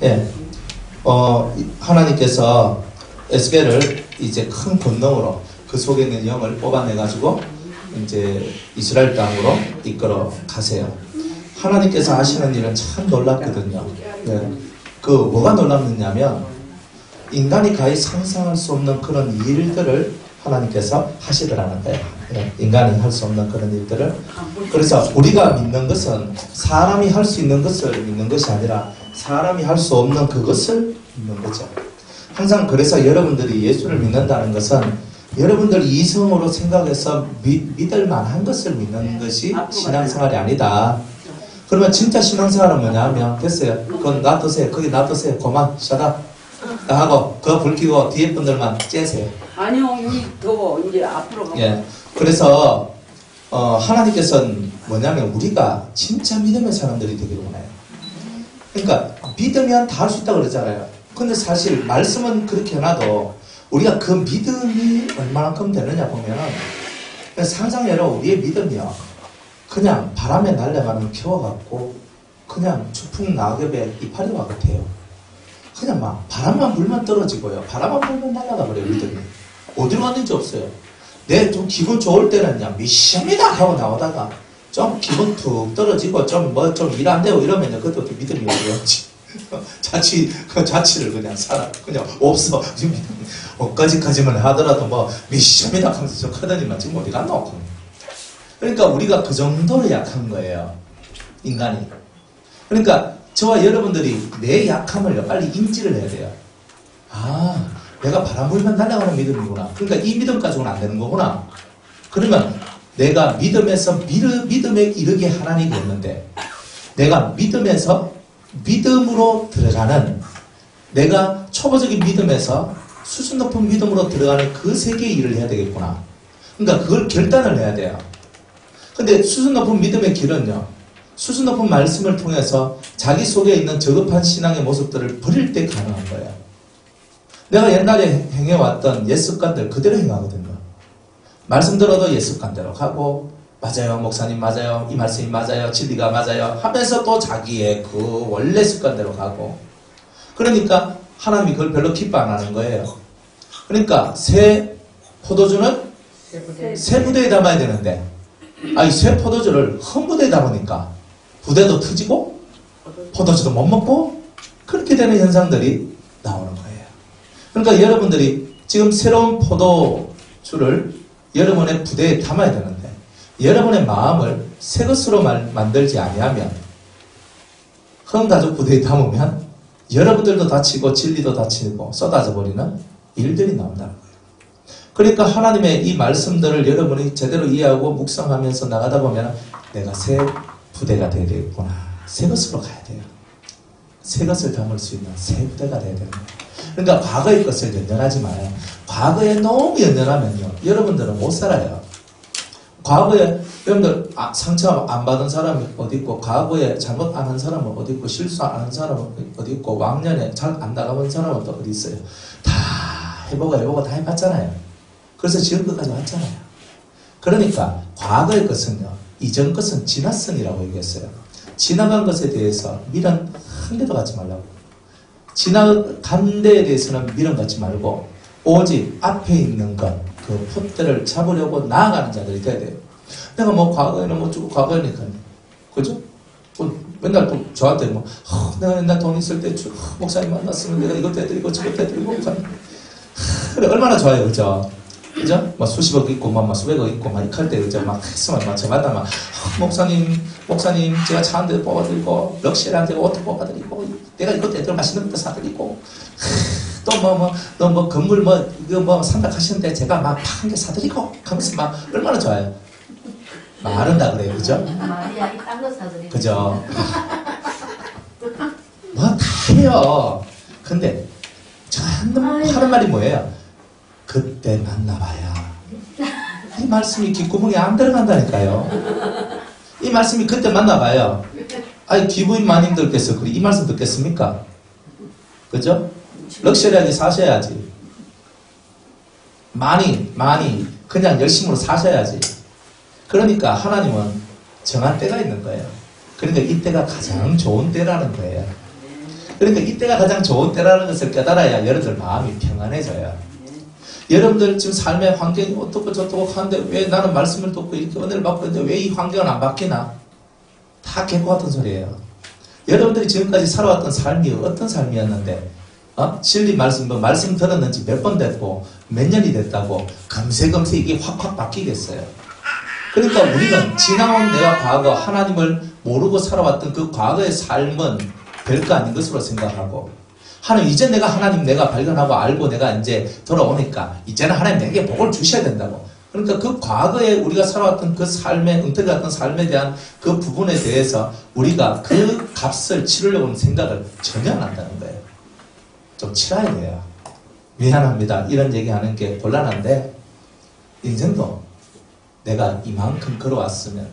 예. 하나님께서 에스겔을 이제 큰 권능으로 그 속에 있는 영을 뽑아내가지고 이제 이스라엘 땅으로 이끌어 가세요. 하나님께서 하시는 일은 참 놀랍거든요. 예. 그 뭐가 놀랍느냐면 인간이 가히 상상할 수 없는 그런 일들을 하나님께서 하시더라는 거예요. 예. 인간이 할 수 없는 그런 일들을. 그래서 우리가 믿는 것은 사람이 할 수 있는 것을 믿는 것이 아니라 사람이 할 수 없는 그것을 믿는 거죠. 항상 그래서 여러분들이 예수를 믿는다는 것은 여러분들 이성으로 생각해서 믿을 만한 것을 믿는 것이 신앙생활이 아니다. 그러면 진짜 신앙생활은 뭐냐 하면 됐어요. 그건 놔두세요. 거기 놔두세요. 그만 셔다 하고 그 불 켜고 뒤에 분들만 째세요. 아니요. 여기 더 이제 앞으로 가고. 예. 그래서 하나님께서는 뭐냐면 우리가 진짜 믿음의 사람들이 되기를 원해요. 그러니까 믿으면 다 할 수 있다고 그러잖아요. 근데 사실 말씀은 그렇게 해놔도 우리가 그 믿음이 얼마만큼 되느냐 보면은 상상해라. 우리의 믿음이요 그냥 바람에 날아가는 겨와 같고 그냥 추풍 낙엽의 이파리와 같아요. 그냥 막 바람만 불면 떨어지고요. 바람만 불면 날아가 버려요. 믿음이 어디로 갔는지 없어요. 내 좀 기분 좋을 때는 그냥 미션이다 하고 나오다가 좀 기분 툭 떨어지고 좀 일 안 되고 이러면 그것도 믿음이 어려웠지. 자치를 그냥 살아. 그냥 없어. 옷까지까지만 하더라도 뭐 미션이다 하면서 하더니만 지금 어디 갔노? 그러니까 우리가 그 정도로 약한 거예요. 인간이. 그러니까 저와 여러분들이 내 약함을 빨리 인지를 해야 돼요. 아, 내가 바람 불면 날아가는 믿음이구나. 그러니까 이 믿음 가지고는 안 되는 거구나. 그러면 내가 믿음에서 믿음에 이르게 하나님이 있는데 내가 믿음에서 믿음으로 들어가는 내가 초보적인 믿음에서 수준 높은 믿음으로 들어가는 그 세계의 일을 해야 되겠구나. 그러니까 그걸 결단을 해야 돼요. 근데 수준 높은 믿음의 길은요. 수준 높은 말씀을 통해서 자기 속에 있는 저급한 신앙의 모습들을 버릴 때 가능한 거예요. 내가 옛날에 행해왔던 옛 습관들 그대로 행하거든요. 말씀 들어도 옛 습관대로 가고 맞아요 목사님 맞아요 이 말씀이 맞아요 진리가 맞아요 하면서 또 자기의 그 원래 습관대로 가고 그러니까 하나님이 그걸 별로 기뻐 안 하는 거예요. 그러니까 새 포도주는 새 부대에 담아야 되는데 이 새 포도주를 헌 부대에 담으니까 부대도 터지고 포도주도 못 먹고 그렇게 되는 현상들이 나오는 거예요. 그러니까 여러분들이 지금 새로운 포도주를 여러분의 부대에 담아야 되는데 여러분의 마음을 새 것으로 만들지 아니하면 흥가족 부대에 담으면 여러분들도 다치고 진리도 다치고 쏟아져 버리는 일들이 나온다는 거예요. 그러니까 하나님의 이 말씀들을 여러분이 제대로 이해하고 묵상하면서 나가다 보면 내가 새 부대가 되어야 되겠구나. 새 것으로 가야 돼요. 새 것을 담을 수 있는 새 부대가 되어야 되는 거예요. 그러니까 과거의 것을 연연하지 마요. 과거에 너무 연연하면요. 여러분들은 못 살아요. 과거에 여러분들 상처 안 받은 사람이 어디 있고 과거에 잘못 안 한 사람은 어디 있고 실수 안 한 사람은 어디 있고 왕년에 잘 안 나가본 사람은 또 어디 있어요. 다 해보고 다 해봤잖아요. 그래서 지금까지 왔잖아요. 그러니까 과거의 것은요. 이전 것은 지났으니라고 얘기했어요. 지나간 것에 대해서 미련 한 개도 갖지 말라고. 지나간 데에 대해서는 미련 갖지 말고 오직 앞에 있는 것, 그 푯대를 잡으려고 나아가는 자들이 돼야 돼요. 내가 뭐 과거에는 못 주고 과거에니까요. 그죠? 맨날 또 저한테 뭐 내가 옛날 돈 있을 때 목사님 만났으면 내가 이것도 해드리고 저것도 해드리고 목사님 그래 얼마나 좋아요. 그죠? 그죠? 막 수십억 있고 막 수백억 있고 막 이럴 때 그죠? 막 했으면 막 저 만나면 목사님 제가 차 한 대 뽑아드리고 럭셔리한 데 옷도 뽑아드리고 내가 이것도 애들 맛있는 것도 사드리고 또 너 건물 이거 상각하시는데 제가 막 한 개 사드리고 하면서 막 얼마나 좋아요. 말은다 그래요. 그죠? 마리아 딴 거 사드리고 그죠? 뭐 다 해요. 근데 저 하는 말이 뭐예요? 그때 만나봐야 이 말씀이 귓구멍에 안 들어간다니까요. 이 말씀이 그때 만나봐요. 기부인 마님들께서 이 말씀 듣겠습니까? 그죠? 럭셔리하게 사셔야지. 많이 그냥 열심으로 사셔야지. 그러니까 하나님은 정한 때가 있는 거예요. 그러니까 이때가 가장 좋은 때라는 거예요. 그러니까 이때가 가장 좋은 때라는 것을 깨달아야 여러분들 마음이 평안해져요. 여러분들 지금 삶의 환경이 어떻고 저떻고 하는데 왜 나는 말씀을 듣고 이렇게 은혜를 받고 있는데 왜 이 환경은 안 바뀌나? 다 개코 같은 소리예요. 여러분들이 지금까지 살아왔던 삶이 어떤 삶이었는데 진리 말씀 들었는지 몇 번 됐고 몇 년이 됐다고 금세금세 이게 확확 바뀌겠어요. 그러니까 우리는 지나온 내가 과거 하나님을 모르고 살아왔던 그 과거의 삶은 별거 아닌 것으로 생각하고 하나님 이제 내가 발견하고 알고 내가 이제 돌아오니까 이제는 하나님 내게 복을 주셔야 된다고. 그러니까 그 과거에 우리가 살아왔던 그 삶의 엉터리 같은 삶에 대한 그 부분에 대해서 우리가 그 값을 치르려고 하는 생각을 전혀 안 한다는 거예요. 좀 치러야 돼요. 미안합니다. 이런 얘기하는 게 곤란한데 인생도 내가 이만큼 걸어왔으면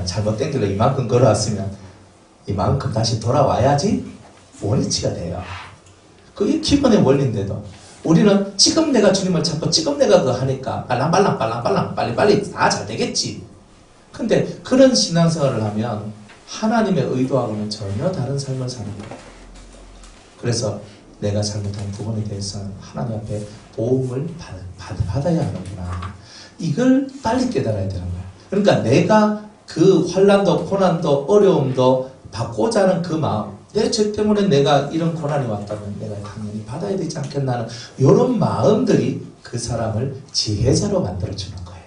잘못된 길로 이만큼 걸어왔으면 이만큼 다시 돌아와야지 원위치가 돼요. 그게 기본의 원리인데도 우리는 지금 내가 주님을 찾고 지금 내가 그거 하니까 빨랑빨랑 빨리빨리 다 잘 되겠지. 근데 그런 신앙생활을 하면 하나님의 의도하고는 전혀 다른 삶을 사는 거예요. 그래서 내가 잘못한 부분에 대해서는 하나님 앞에 도움을 받아야 하는구나. 이걸 빨리 깨달아야 되는 거야. 그러니까 내가 그 환난도 고난도 어려움도 받고자 하는 그 마음, 내 죄 때문에 내가 이런 고난이 왔다면 내가 당연히 받아야 되지 않겠나는 이런 마음들이 그 사람을 지혜자로 만들어주는 거예요.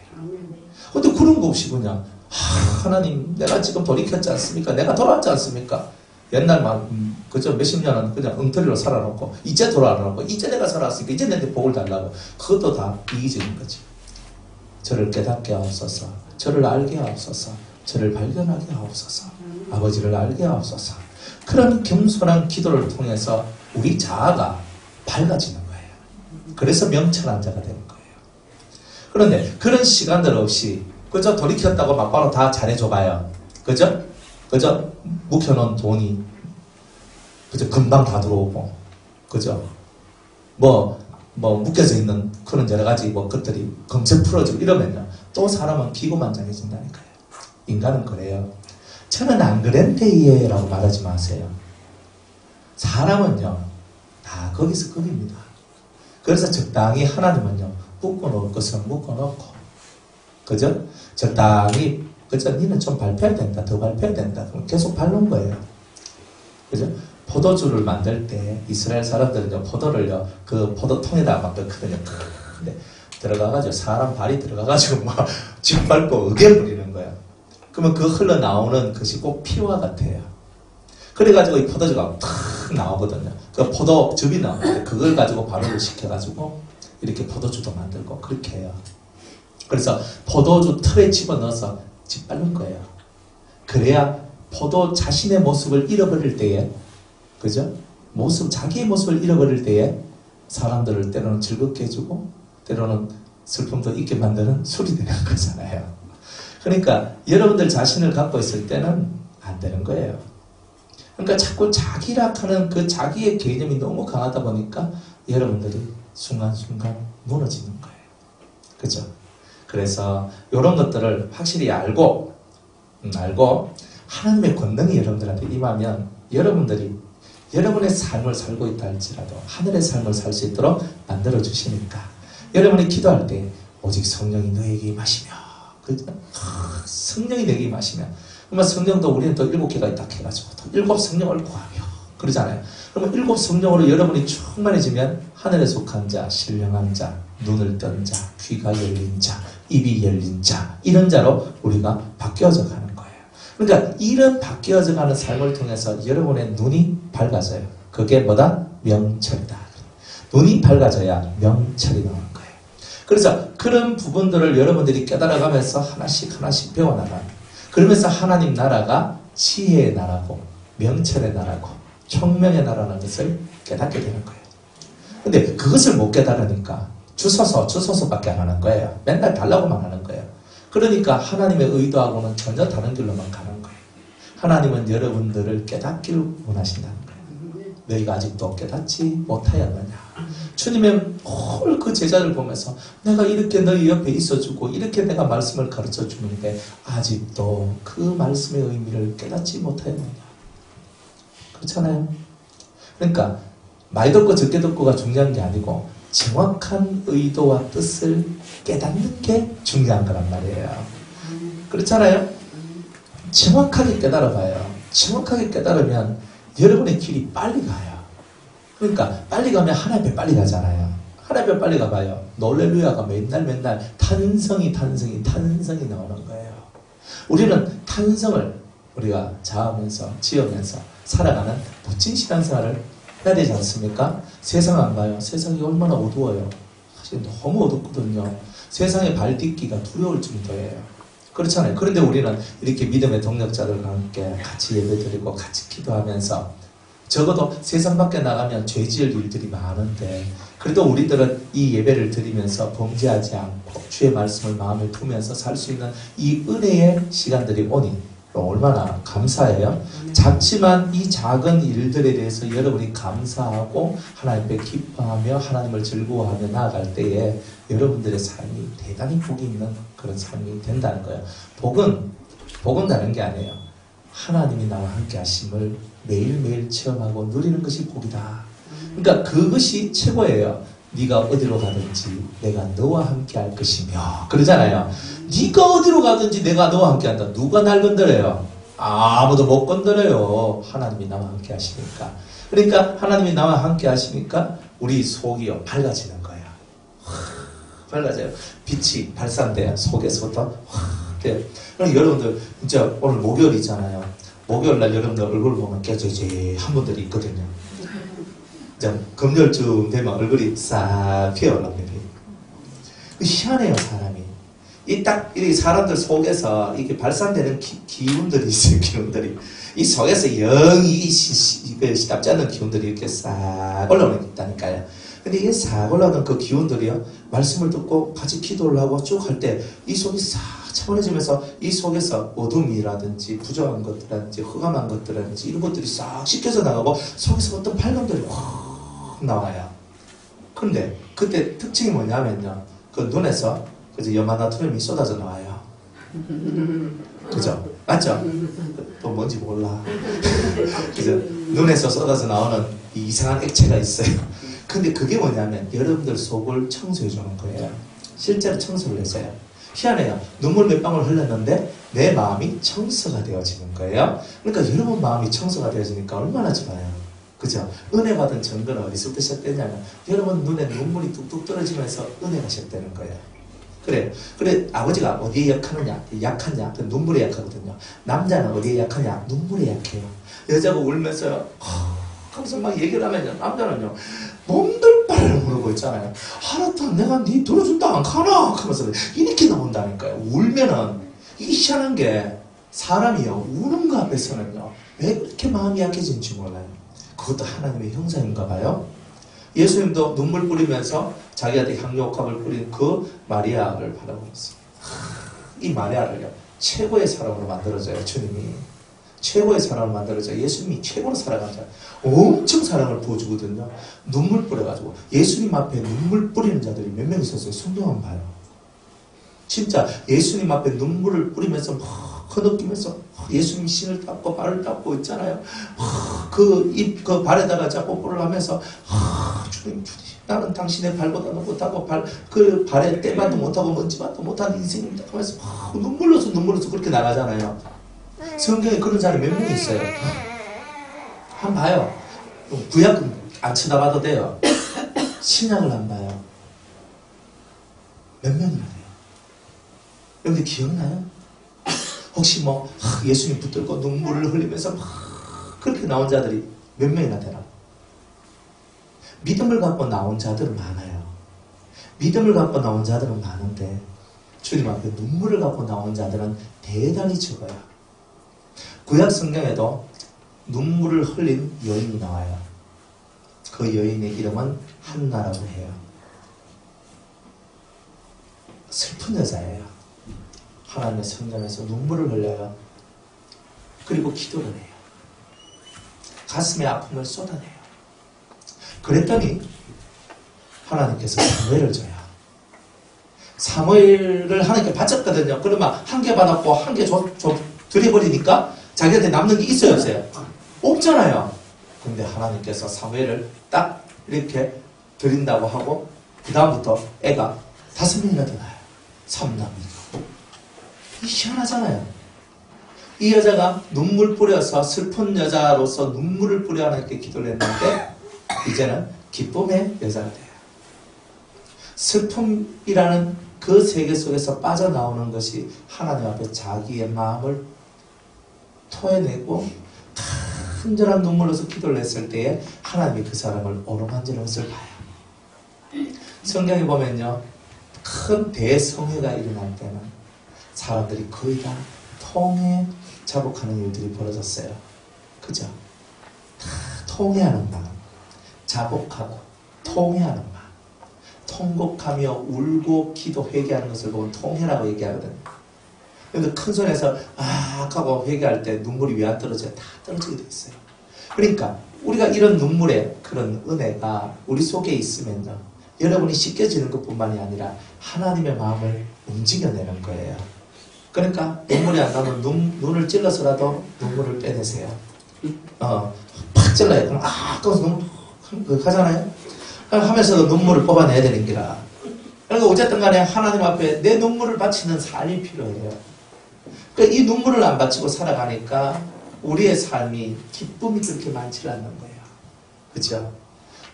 근데 그런 거 없이 그냥 하나님 내가 지금 돌이켰지 않습니까? 내가 돌아왔지 않습니까? 옛날 그저 몇십 년은 그냥 엉터리로 살아놓고 이제 돌아와놓고 이제 내가 살아왔으니까 이제 내한테 복을 달라고. 그것도 다 이기적인 거지. 저를 깨닫게 하옵소서. 저를 알게 하옵소서. 저를 발견하게 하옵소서. 아버지를 알게 하옵소서. 그런 겸손한 기도를 통해서 우리 자아가 밝아지는 거예요. 그래서 명철한 자가 되는 거예요. 그런데 그런 시간들 없이 그저 돌이켰다고 막바로 다 잘해줘봐요. 그저 묵혀놓은 돈이 그저 금방 다 들어오고 그저 묶여져 있는 그런 여러 가지 것들이 금세 풀어지고 이러면요 또 사람은 기고만장해진다니까요. 인간은 그래요. 저는 안 그랬대요 라고 말하지 마세요. 사람은요 다 거기서 거기입니다. 그래서 적당히 하나님은요 묶어놓을 것은 묶어놓고 그죠? 적당히 그죠? 니는 좀 밟혀야 된다. 더 밟혀야 된다. 그럼 계속 밟는 거예요. 그죠? 포도주를 만들 때 이스라엘 사람들은요 포도를요 그 포도통에다가 막 넣거든요. 근데 들어가가지고 사람 발이 들어가가지고 막 짓밟고 으개 부리는 거야. 그러면 그 흘러나오는 것이 꼭 피와 같아요. 그래가지고 이 포도주가 탁 나오거든요. 그 포도즙이 나오는데 그걸 가지고 발효를 시켜가지고 이렇게 포도주도 만들고 그렇게 해요. 그래서 포도주 틀에 집어넣어서 짓밟는 거예요. 그래야 포도 자신의 모습을 잃어버릴 때에 그죠? 자기의 모습을 잃어버릴 때에 사람들을 때로는 즐겁게 해주고 때로는 슬픔도 있게 만드는 술이 되는 거잖아요. 그러니까 여러분들 자신을 갖고 있을 때는 안 되는 거예요. 그러니까 자꾸 자기락하는 그 자기의 개념이 너무 강하다 보니까 여러분들이 순간순간 무너지는 거예요. 그죠? 그래서 이런 것들을 확실히 알고 하나님의 권능이 여러분들한테 임하면 여러분들이 여러분의 삶을 살고 있다 할지라도 하늘의 삶을 살 수 있도록 만들어 주시니까 여러분이 기도할 때 오직 성령이 너에게 임하시며 성령이 내게 임하시면 그러면 성령도 우리는 또 7개가 딱 해가지고 또 7 성령을 구하며 그러잖아요. 그러면 7 성령으로 여러분이 충만해지면 하늘에 속한 자, 신령한 자, 눈을 뜬 자, 귀가 열린 자, 입이 열린 자 이런 자로 우리가 바뀌어져 가는 거예요. 그러니까 이런 바뀌어져 가는 삶을 통해서 여러분의 눈이 밝아져요. 그게 뭐다? 명철이다. 눈이 밝아져야 명철이 나오는 거예요. 그래서 그런 부분들을 여러분들이 깨달아가면서 하나씩 배워나가는 그러면서 하나님 나라가 지혜의 나라고 명철의 나라고 총명의 나라라는 것을 깨닫게 되는 거예요. 근데 그것을 못 깨달으니까 주소서밖에 안 하는 거예요. 맨날 달라고만 하는 거예요. 그러니까 하나님의 의도하고는 전혀 다른 길로만 가는 거예요. 하나님은 여러분들을 깨닫기를 원하신다는 거예요. 너희가 아직도 깨닫지 못하였느냐. 주님은 홀 그 제자를 보면서 내가 이렇게 너희 옆에 있어주고 이렇게 내가 말씀을 가르쳐 주는데 아직도 그 말씀의 의미를 깨닫지 못하였느냐. 그렇잖아요. 그러니까 많이 듣고 적게 듣고가 중요한 게 아니고 정확한 의도와 뜻을 깨닫는 게 중요한 거란 말이에요. 그렇잖아요. 정확하게 깨달아봐요. 정확하게 깨달으면 여러분의 길이 빨리 가요. 그러니까 빨리 가면 하나님 앞에 빨리 가잖아요. 하나님 앞에 빨리 가봐요. 놀렐루야가 맨날 탄성이 나오는 거예요. 우리는 탄성을 우리가 자하면서 지으면서 살아가는 멋진 신앙생활을 해야 되지 않습니까? 세상 안 봐요. 세상이 얼마나 어두워요. 사실 너무 어둡거든요. 세상에 발 딛기가 두려울 정도예요. 그렇잖아요. 그런데 우리는 이렇게 믿음의 동력자들과 함께 같이 예배드리고 같이 기도하면서 적어도 세상 밖에 나가면 죄 지을 일들이 많은데 그래도 우리들은 이 예배를 드리면서 범죄하지 않고 주의 말씀을 마음에 품면서 살 수 있는 이 은혜의 시간들이 오니 얼마나 감사해요. 작지만 이 작은 일들에 대해서 여러분이 감사하고 하나님께 기뻐하며 하나님을 즐거워하며 나아갈 때에 여러분들의 삶이 대단히 복이 있는 그런 삶이 된다는 거예요. 복은 다른 게 아니에요. 하나님이 나와 함께 하심을 매일매일 체험하고 누리는 것이 복이다. 그러니까 그것이 최고예요. 네가 어디로 가든지 내가 너와 함께 할 것이며 그러잖아요. 네가 어디로 가든지 내가 너와 함께 한다. 누가 날 건드려요? 아무도 못 건드려요. 하나님이 나와 함께 하시니까. 그러니까 하나님이 나와 함께 하시니까 우리 속이요 밝아지는 거예요. 밝아져요. 빛이 발산돼요. 속에서부터 그럼 여러분들 진짜 오늘 목요일이잖아요. 목요일날 여러분들 얼굴 보면 깨져한 분들이 있거든요. 금요일쯤 되면 얼굴이 싹 피어올랍니다. 희한해요, 사람이. 이 사람들 속에서 이렇게 발산되는 기운들이 있어요, 기운들이. 이 속에서 영이 시답지 않는 기운들이 이렇게 싹 올라오는 게 있다니까요. 근데 이게 싹 올라오는 그 기운들이요, 말씀을 듣고 같이 기도를 하고 쭉 할 때 이 속이 싹 차분해지면서 이 속에서 어둠이라든지 부정한 것들이라든지 흑암한 것들이라든지 이런 것들이 싹 씻겨져 나가고 속에서 어떤 밝음들이 확 나와요. 그런데 그때 특징이 뭐냐면요, 그 눈에서 그죠, 염화나트륨이 쏟아져 나와요. 그죠? 맞죠? 또 뭔지 몰라. 그죠? 눈에서 쏟아져 나오는 이 이상한 액체가 있어요. 근데 그게 뭐냐면 여러분들 속을 청소해 주는 거예요. 실제로 청소를 해줘요. 희한해요. 눈물 몇 방울 흘렸는데 내 마음이 청소가 되어지는 거예요. 그러니까 여러분 마음이 청소가 되어지니까 얼마나 좋아요. 그죠? 은혜 받은 증거는 어디서부터 시작되냐면 여러분 눈에 눈물이 뚝뚝 떨어지면서 은혜가 시작되는 거예요. 그래 아버지가 어디에 약하느냐? 약하냐? 눈물에 약하거든요. 남자는 어디에 약하냐? 눈물에 약해요. 여자가 울면서 하면서 막 얘기를 하면요, 남자는요 몸들 바를 모르고 있잖아요. 하나도 내가 니 들어준다 안 가나? 하면서 이렇게 나온다니까요. 울면은 이게 희한한 게 사람이요 우는 거 앞에서는요 왜 그렇게 마음이 약해진지 몰라요. 그것도 하나님의 형상인가 봐요. 예수님도 눈물 뿌리면서 자기한테 향유옥합을 뿌린 그 마리아를 바라보면서 이 마리아를요 최고의 사람으로 만들어줘요. 주님이 최고의 사람을 만들어줘요. 예수님이 최고로 살아가잖아요. 엄청 사랑을 부어주거든요. 눈물 뿌려가지고 예수님 앞에 눈물 뿌리는 자들이 몇 명 있었어요. 성경만 봐요. 진짜 예수님 앞에 눈물을 뿌리면서 막 흐느끼면서 예수님 신을 닦고 발을 닦고 있잖아요. 그 발에다가 자꾸 뽀뽀를 하면서 주님 나는 당신의 발보다 못하고 그 발에 때만도 못하고 먼지만도 못한 인생입니다 하면서 눈물로서 그렇게 나가잖아요. 성경에 그런 사람이 몇 명 있어요. 한번 봐요. 구약은 안 쳐다봐도 돼요. 신약을 안 봐요. 몇 명이나 돼요. 여러분들 기억나요? 혹시 예수님 붙들고 눈물을 흘리면서 그렇게 나온 자들이 몇 명이나 되나? 믿음을 갖고 나온 자들은 많아요. 믿음을 갖고 나온 자들은 많은데 주님 앞에 눈물을 갖고 나온 자들은 대단히 적어요. 구약 성경에도 눈물을 흘린 여인이 나와요. 그 여인의 이름은 한나라고 해요. 슬픈 여자예요. 하나님의 성전에서 눈물을 흘려요. 그리고 기도를 해요. 가슴에 아픔을 쏟아내요. 그랬더니 하나님께서 사무엘을 줘요. 사무엘을 하나님께 바쳤거든요. 그러면 한 개 받았고 한 개 드려버리니까 자기한테 남는 게 있어요 없어요? 없잖아요. 근데 하나님께서 사무엘을 딱 이렇게 드린다고 하고 그 다음부터 애가 5명이나 더 나요. 3남이고. 이 희한하잖아요. 이 여자가 눈물 뿌려서 슬픈 여자로서 눈물을 뿌려 하나님께 기도를 했는데 이제는 기쁨의 여자가 돼요. 슬픔이라는 그 세계 속에서 빠져나오는 것이 하나님 앞에 자기의 마음을 토해내고 간절한 눈물로서 기도를 했을 때에 하나님이 그 사람을 어루만지는 것을 봐요. 성경에 보면요, 큰 대성회가 일어날 때는 사람들이 거의 다 통해 자복하는 일들이 벌어졌어요. 그죠? 다 통해하는 마음, 자복하고 통해하는 마음, 통곡하며 울고 기도 회개하는 것을 보면 통해라고 얘기하거든요. 그런데 큰 손에서 하고 회개할 때 눈물이 왜 안 떨어져요? 다 떨어지게 돼 있어요. 그러니까 우리가 이런 눈물의 그런 은혜가 우리 속에 있으면요, 여러분이 씻겨지는 것뿐만이 아니라 하나님의 마음을 움직여내는 거예요. 그러니까 눈물이 안 나면 눈을 찔러서라도 눈물을 빼내세요. 팍 찔러요. 그럼 아까워서 눈물 하잖아요. 하면서도 눈물을 뽑아내야 되는 기라. 그러니까 어쨌든 간에 하나님 앞에 내 눈물을 바치는 삶이 필요해요. 그러니까 이 눈물을 안 바치고 살아가니까 우리의 삶이 기쁨이 그렇게 많지 않는 거예요. 그죠?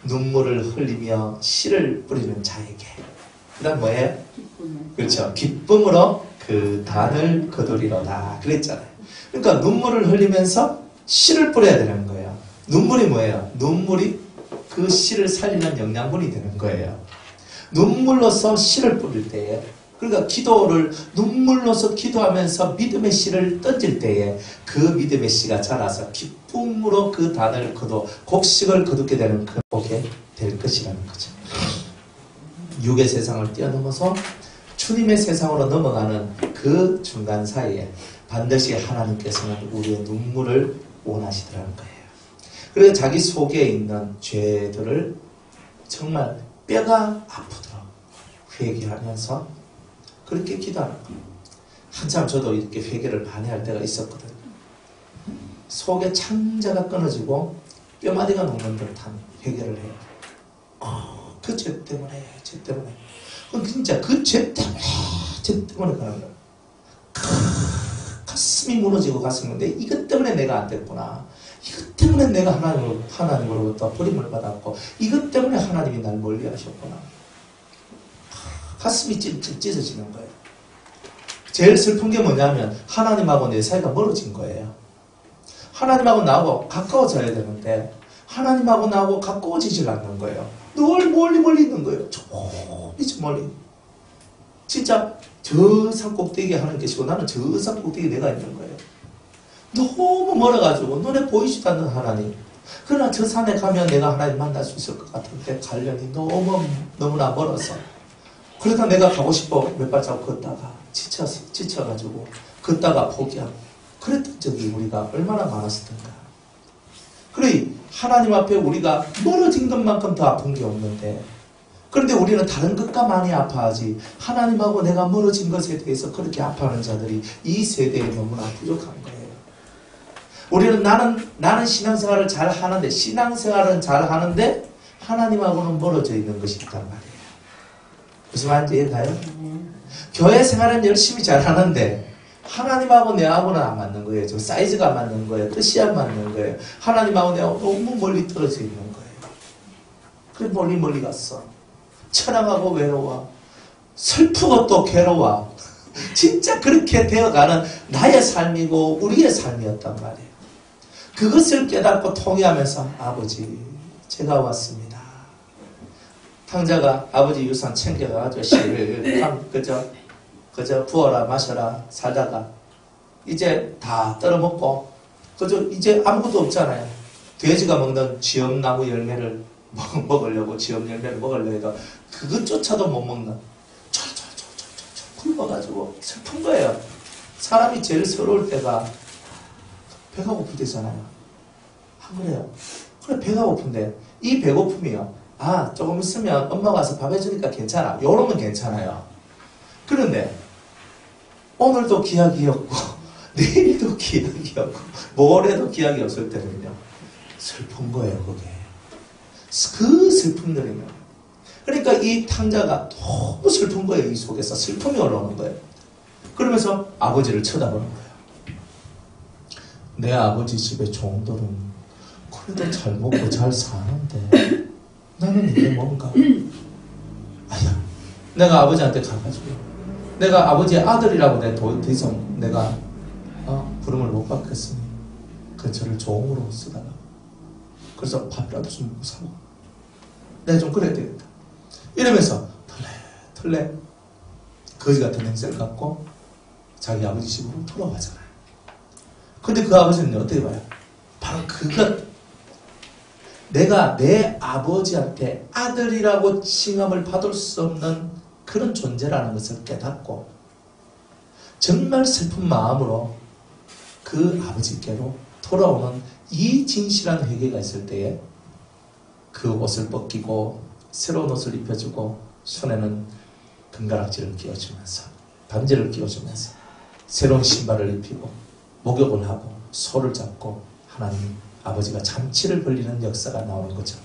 눈물을 흘리며 씨를 뿌리는 자에게. 그 다음 뭐예요? 그렇죠. 기쁨으로 그 단을 거두리로다. 그랬잖아요. 그러니까 눈물을 흘리면서 씨를 뿌려야 되는 거예요. 눈물이 뭐예요? 눈물이 그 씨를 살리는 영양분이 되는 거예요. 눈물로서 씨를 뿌릴 때에, 그러니까 기도를 눈물로서 기도하면서 믿음의 씨를 던질 때에 그 믿음의 씨가 자라서 기쁨으로 그 단을 거둬 곡식을 거두게 되는 그 복이 될 것이라는 거죠. 육의 세상을 뛰어넘어서 주님의 세상으로 넘어가는 그 중간 사이에 반드시 하나님께서는 우리의 눈물을 원하시더라는 거예요. 그래서 자기 속에 있는 죄들을 정말 뼈가 아프도록 회개하면서 그렇게 기도하는 거예요. 한참 저도 이렇게 회개를 많이 할 때가 있었거든요. 속에 창자가 끊어지고 뼈마디가 녹는 듯한 회개를 해요. 그 죄 때문에, 죄 때문에. 진짜 그 죄 때문에 그런 거예요. 가슴이 무너지고 가슴인데 이것 때문에 내가 안 됐구나. 이것 때문에 내가 하나님으로부터 버림을 받았고 이것 때문에 하나님이 날 멀리 하셨구나. 가슴이 찢어지는 거예요. 제일 슬픈 게 뭐냐면 하나님하고 내 사이가 멀어진 거예요. 하나님하고 나하고 가까워져야 되는데 하나님하고 나하고 가까워지질 않는 거예요. 늘 멀리 있는 거예요. 저 멀리. 진짜 저 산 꼭대기에 하나님 계시고 나는 저 산 꼭대기에 내가 있는 거예요. 너무 멀어가지고 눈에 보이지도 않는 하나님. 그러나 저 산에 가면 내가 하나님 만날 수 있을 것 같은데 관련이 너무나 멀어서. 그러다 내가 가고 싶어 몇 발자국 걷다가 지쳐가지고 걷다가 포기하고 그랬던 적이 우리가 얼마나 많았었던가. 그래 하나님 앞에 우리가 멀어진 것만큼 더 아픈 게 없는데, 그런데 우리는 다른 것과 많이 아파하지 하나님하고 내가 멀어진 것에 대해서 그렇게 아파하는 자들이 이 세대에 너무나 부족한 거예요. 우리는 나는 신앙생활을 잘 하는데, 신앙생활은 잘 하는데 하나님하고는 멀어져 있는 것이 있단 말이에요. 무슨 말인지 이해가요? 교회 생활은 열심히 잘 하는데 하나님하고 내하고는 안 맞는 거예요. 저 사이즈가 안 맞는 거예요. 뜻이 안 맞는 거예요. 하나님하고 내하고 너무 멀리 떨어져 있는 거예요. 그래 멀리 갔어. 처량하고 외로워. 슬프고 또 괴로워. 진짜 그렇게 되어가는 나의 삶이고 우리의 삶이었단 말이에요. 그것을 깨닫고 통회하면서 아버지 제가 왔습니다. 탕자가 아버지 유산 챙겨가지고 그저 부어라 마셔라 살다가 이제 다 떨어먹고 그저 이제 아무것도 없잖아요. 돼지가 먹는 지엄나무 열매를 먹으려고 지엄 열매를 먹으려고 해도 그것조차도 못 먹는 굶어가지고 슬픈 거예요. 사람이 제일 서러울 때가 배가 고플 때잖아요. 안 그래요? 그래 배가 고픈데 이 배고픔이요. 조금 있으면 엄마가 와서 밥 해주니까 괜찮아. 요러면 괜찮아요. 그런데 오늘도 기약이 없고 내일도 기약이 없고 모레도 기약이 없을 때는요. 슬픈 거예요, 그게. 그 슬픔들이면. 그러니까 이 탕자가 너무 슬픈 거예요, 이 속에서. 슬픔이 올라오는 거예요. 그러면서 아버지를 쳐다보는 거예요. 내 아버지 집의 종들은 그래도 잘 먹고 잘 사는데 나는 이게 뭔가? 아야, 내가 아버지한테 가가지고 내가 아버지의 아들이라고 더 이상 내가 부름을 못 받겠으니 그 저를 종으로 쓰다가 그래서 밥이라도 좀 먹고 사고 내가 좀 그래야 되겠다 이러면서 털레 거지 같은 행세를 갖고 자기 아버지 집으로 돌아가잖아요. 근데 그 아버지는 어떻게 봐요? 바로 그것, 내가 내 아버지한테 아들이라고 칭함을 받을 수 없는 그런 존재라는 것을 깨닫고 정말 슬픈 마음으로 그 아버지께로 돌아오는 이 진실한 회개가 있을 때에 그 옷을 벗기고 새로운 옷을 입혀주고 손에는 금가락지를 끼워주면서 반지를 끼워주면서 새로운 신발을 입히고 목욕을 하고 소를 잡고 하나님 아버지가 잔치를 벌리는 역사가 나오는 거죠.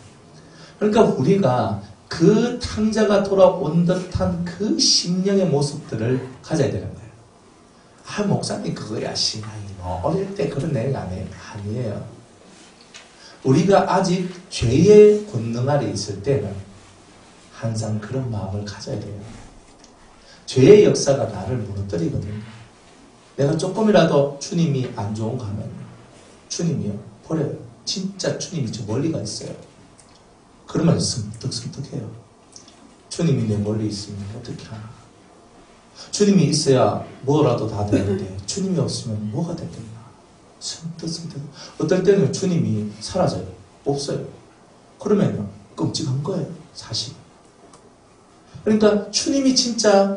그러니까 우리가 그 탕자가 돌아온 듯한 그 심령의 모습들을 가져야 되는 거예요. 목사님 그거야 신앙이 어릴 때 그런 내용 아니에요. 우리가 아직 죄의 권능 아래 있을 때는 항상 그런 마음을 가져야 돼요. 죄의 역사가 나를 무너뜨리거든요. 내가 조금이라도 주님이 안 좋은 거 하면 주님이요 버려요. 진짜 주님이 저 멀리 가 있어요. 그러면 섬뜩섬뜩해요. 주님이 내 멀리 있으면 어떻게 하나. 주님이 있어야 뭐라도 다 되는데 주님이 없으면 뭐가 되겠나. 섬뜩섬뜩. 어떨 때는 주님이 사라져요. 없어요. 그러면요 끔찍한 거예요. 사실. 그러니까 주님이 진짜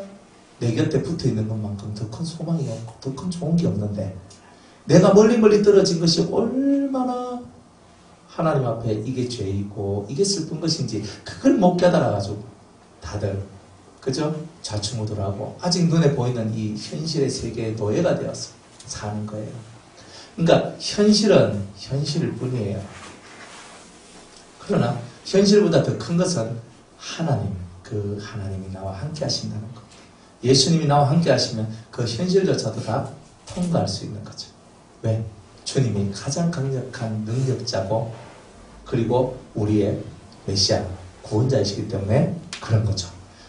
내 곁에 붙어있는 것만큼 더 큰 소망이 없고 더 큰 좋은 게 없는데 내가 멀리 떨어진 것이 얼마나 하나님 앞에 이게 죄이고 이게 슬픈 것인지 그걸 못 깨달아가지고 다들 그죠? 좌충우돌하고 아직 눈에 보이는 이 현실의 세계의 노예가 되어서 사는 거예요. 그러니까 현실은 현실일 뿐이에요. 그러나 현실보다 더 큰 것은 하나님, 그 하나님이 나와 함께 하신다는 것. 예수님이 나와 함께 하시면 그 현실조차도 다 통과할 수 있는 거죠. 왜? 주님이 가장 강력한 능력자고 그리고 우리의 메시아, 구원자이시기 때문에 그런 거죠.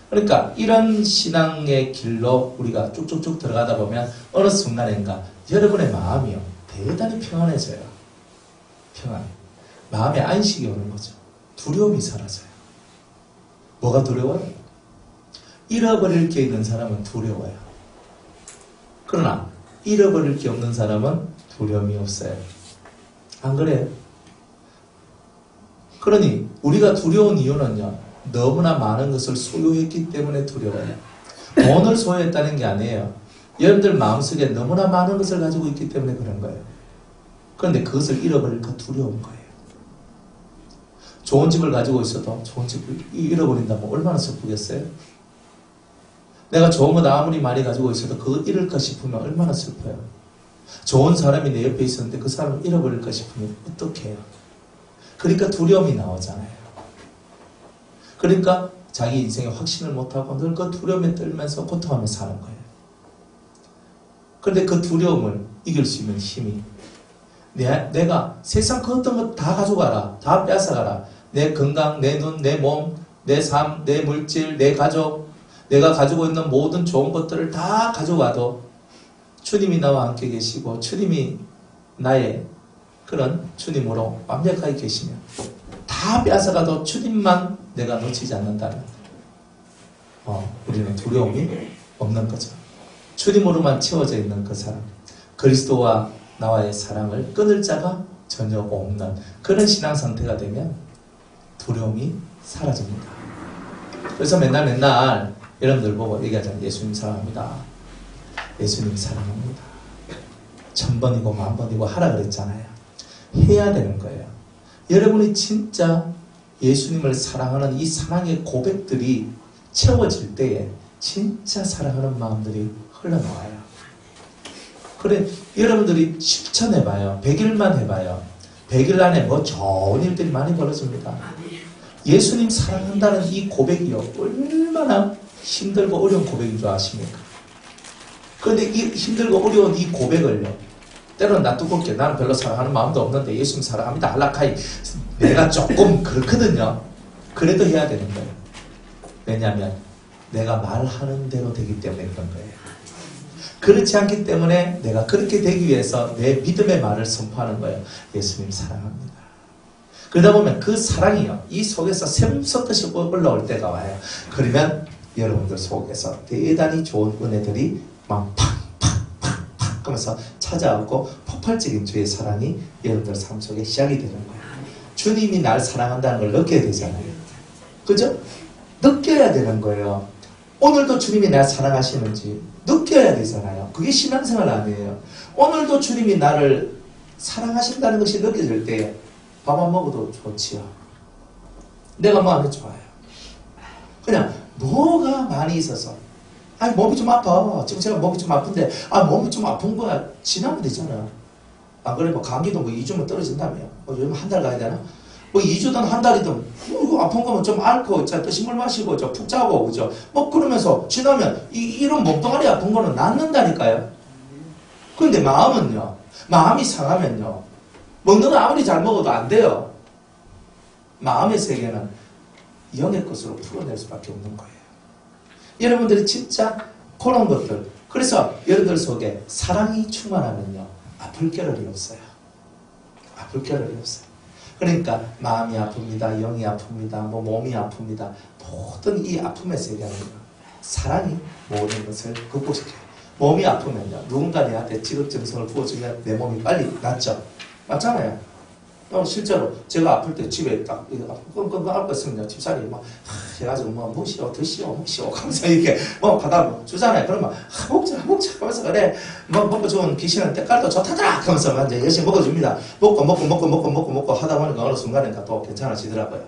그러니까 이런 신앙의 길로 우리가 쭉쭉쭉 들어가다 보면 어느 순간인가 여러분의 마음이요 대단히 평안해져요. 평안. 마음에 안식이 오는 거죠. 두려움이 사라져요. 뭐가 두려워요? 잃어버릴 게 있는 사람은 두려워요. 그러나 잃어버릴 게 없는 사람은 두려움이 없어요. 안 그래요? 그러니 우리가 두려운 이유는요. 너무나 많은 것을 소유했기 때문에 두려워요. 돈을 소유했다는 게 아니에요. 여러분들 마음속에 너무나 많은 것을 가지고 있기 때문에 그런 거예요. 그런데 그것을 잃어버릴까 두려운 거예요. 좋은 집을 가지고 있어도 좋은 집을 잃어버린다면 얼마나 슬프겠어요? 내가 좋은 것 아무리 많이 가지고 있어도 그거 잃을까 싶으면 얼마나 슬퍼요. 좋은 사람이 내 옆에 있었는데 그 사람을 잃어버릴까 싶으면 어떻게 해요? 그러니까 두려움이 나오잖아요. 그러니까 자기 인생에 확신을 못하고 늘 그 두려움에 떨면서 고통하며 사는 거예요. 그런데 그 두려움을 이길 수 있는 힘이 내가 세상 그 어떤 것 다 가져가라. 다 뺏어가라. 내 건강, 내 눈, 내 몸, 내 삶, 내 물질, 내 가족 내가 가지고 있는 모든 좋은 것들을 다 가져와도 주님이 나와 함께 계시고 주님이 나의 그런 주님으로 완벽하게 계시면 다 뺏어가도 주님만 내가 놓치지 않는다면 우리는 두려움이 없는 거죠. 주님으로만 채워져 있는 그 사람 그리스도와 나와의 사랑을 끊을 자가 전혀 없는 그런 신앙 상태가 되면 두려움이 사라집니다. 그래서 맨날 여러분들 보고 얘기하잖아요. 예수님 사랑합니다. 예수님 사랑합니다. 1000번이고 10,000번이고 하라 그랬잖아요. 해야 되는 거예요. 여러분이 진짜 예수님을 사랑하는 이 사랑의 고백들이 채워질 때에 진짜 사랑하는 마음들이 흘러나와요. 그래 여러분들이 실천해봐요. 100일만 해봐요. 100일 안에 뭐 좋은 일들이 많이 벌어집니다. 예수님 사랑한다는 이 고백이요. 얼마나 힘들고 어려운 고백인 줄 아십니까? 그런데 이 힘들고 어려운 이 고백을요. 때로는 나 두껍게 나는 별로 사랑하는 마음도 없는데 예수님 사랑합니다. 할라카이 내가 조금 그렇거든요. 그래도 해야 되는 거예요. 왜냐하면 내가 말하는 대로 되기 때문에 그런 거예요. 그렇지 않기 때문에 내가 그렇게 되기 위해서 내 믿음의 말을 선포하는 거예요. 예수님 사랑합니다. 그러다 보면 그 사랑이요. 이 속에서 샘솟듯이 올라올 때가 와요. 그러면 여러분들 속에서 대단히 좋은 은혜들이 막 팍팍팍팍 하면서 찾아오고 폭발적인 주의 사랑이 여러분들 삶 속에 시작이 되는 거예요. 주님이 날 사랑한다는 걸 느껴야 되잖아요. 그죠? 느껴야 되는 거예요. 오늘도 주님이 날 사랑하시는지 느껴야 되잖아요. 그게 신앙생활 아니에요. 오늘도 주님이 나를 사랑하신다는 것이 느껴질 때 밥 안 먹어도 좋지요. 내가 뭐 하면 좋아요. 그냥 뭐가 많이 있어서 아니 몸이 좀 아파. 지금 제가 몸이 좀 아픈데 몸이 좀 아픈 거야. 지나면 되잖아. 안 그래 뭐 감기도 뭐 2주면 떨어진다며. 요즘 한 달 가야 되나? 뭐 2주든 한 달이든 아픈 거면 좀 앓고 뜨신물 마시고 푹 자고 그죠? 뭐 그러면서 지나면 이런 몸뚱아리 아픈 거는 낫는다니까요. 그런데 마음은요. 마음이 상하면요. 먹는 거 아무리 잘 먹어도 안 돼요. 마음의 세계는 영의 것으로 풀어낼 수밖에 없는 거예요. 여러분들이 진짜 그런 것들 그래서 여러분들 속에 사랑이 충만하면요. 아플 겨를이 없어요. 아플 겨를이 없어요. 그러니까 마음이 아픕니다. 영이 아픕니다. 뭐 몸이 아픕니다. 모든 이 아픔의 세계는 사랑이 모든 것을 극복시켜요. 몸이 아프면요. 누군가 내한테 지극정성을 부어주면 내 몸이 빨리 낫죠. 맞잖아요. 실제로 제가 아플 때 집에 딱 끙끙끙 앓고 있으면 집사람이 막 해가지고 뭐 무시오 드시오 먹시오 하면서 이렇게 뭐 받아 주잖아요. 그러면 먹자 하면서 그래 뭐 먹고 좋은 귀신은 때깔도 좋다더라 하면서 이제 열심히 먹어줍니다. 먹고 하다 보니까 어느 순간인가 또 괜찮아지더라고요.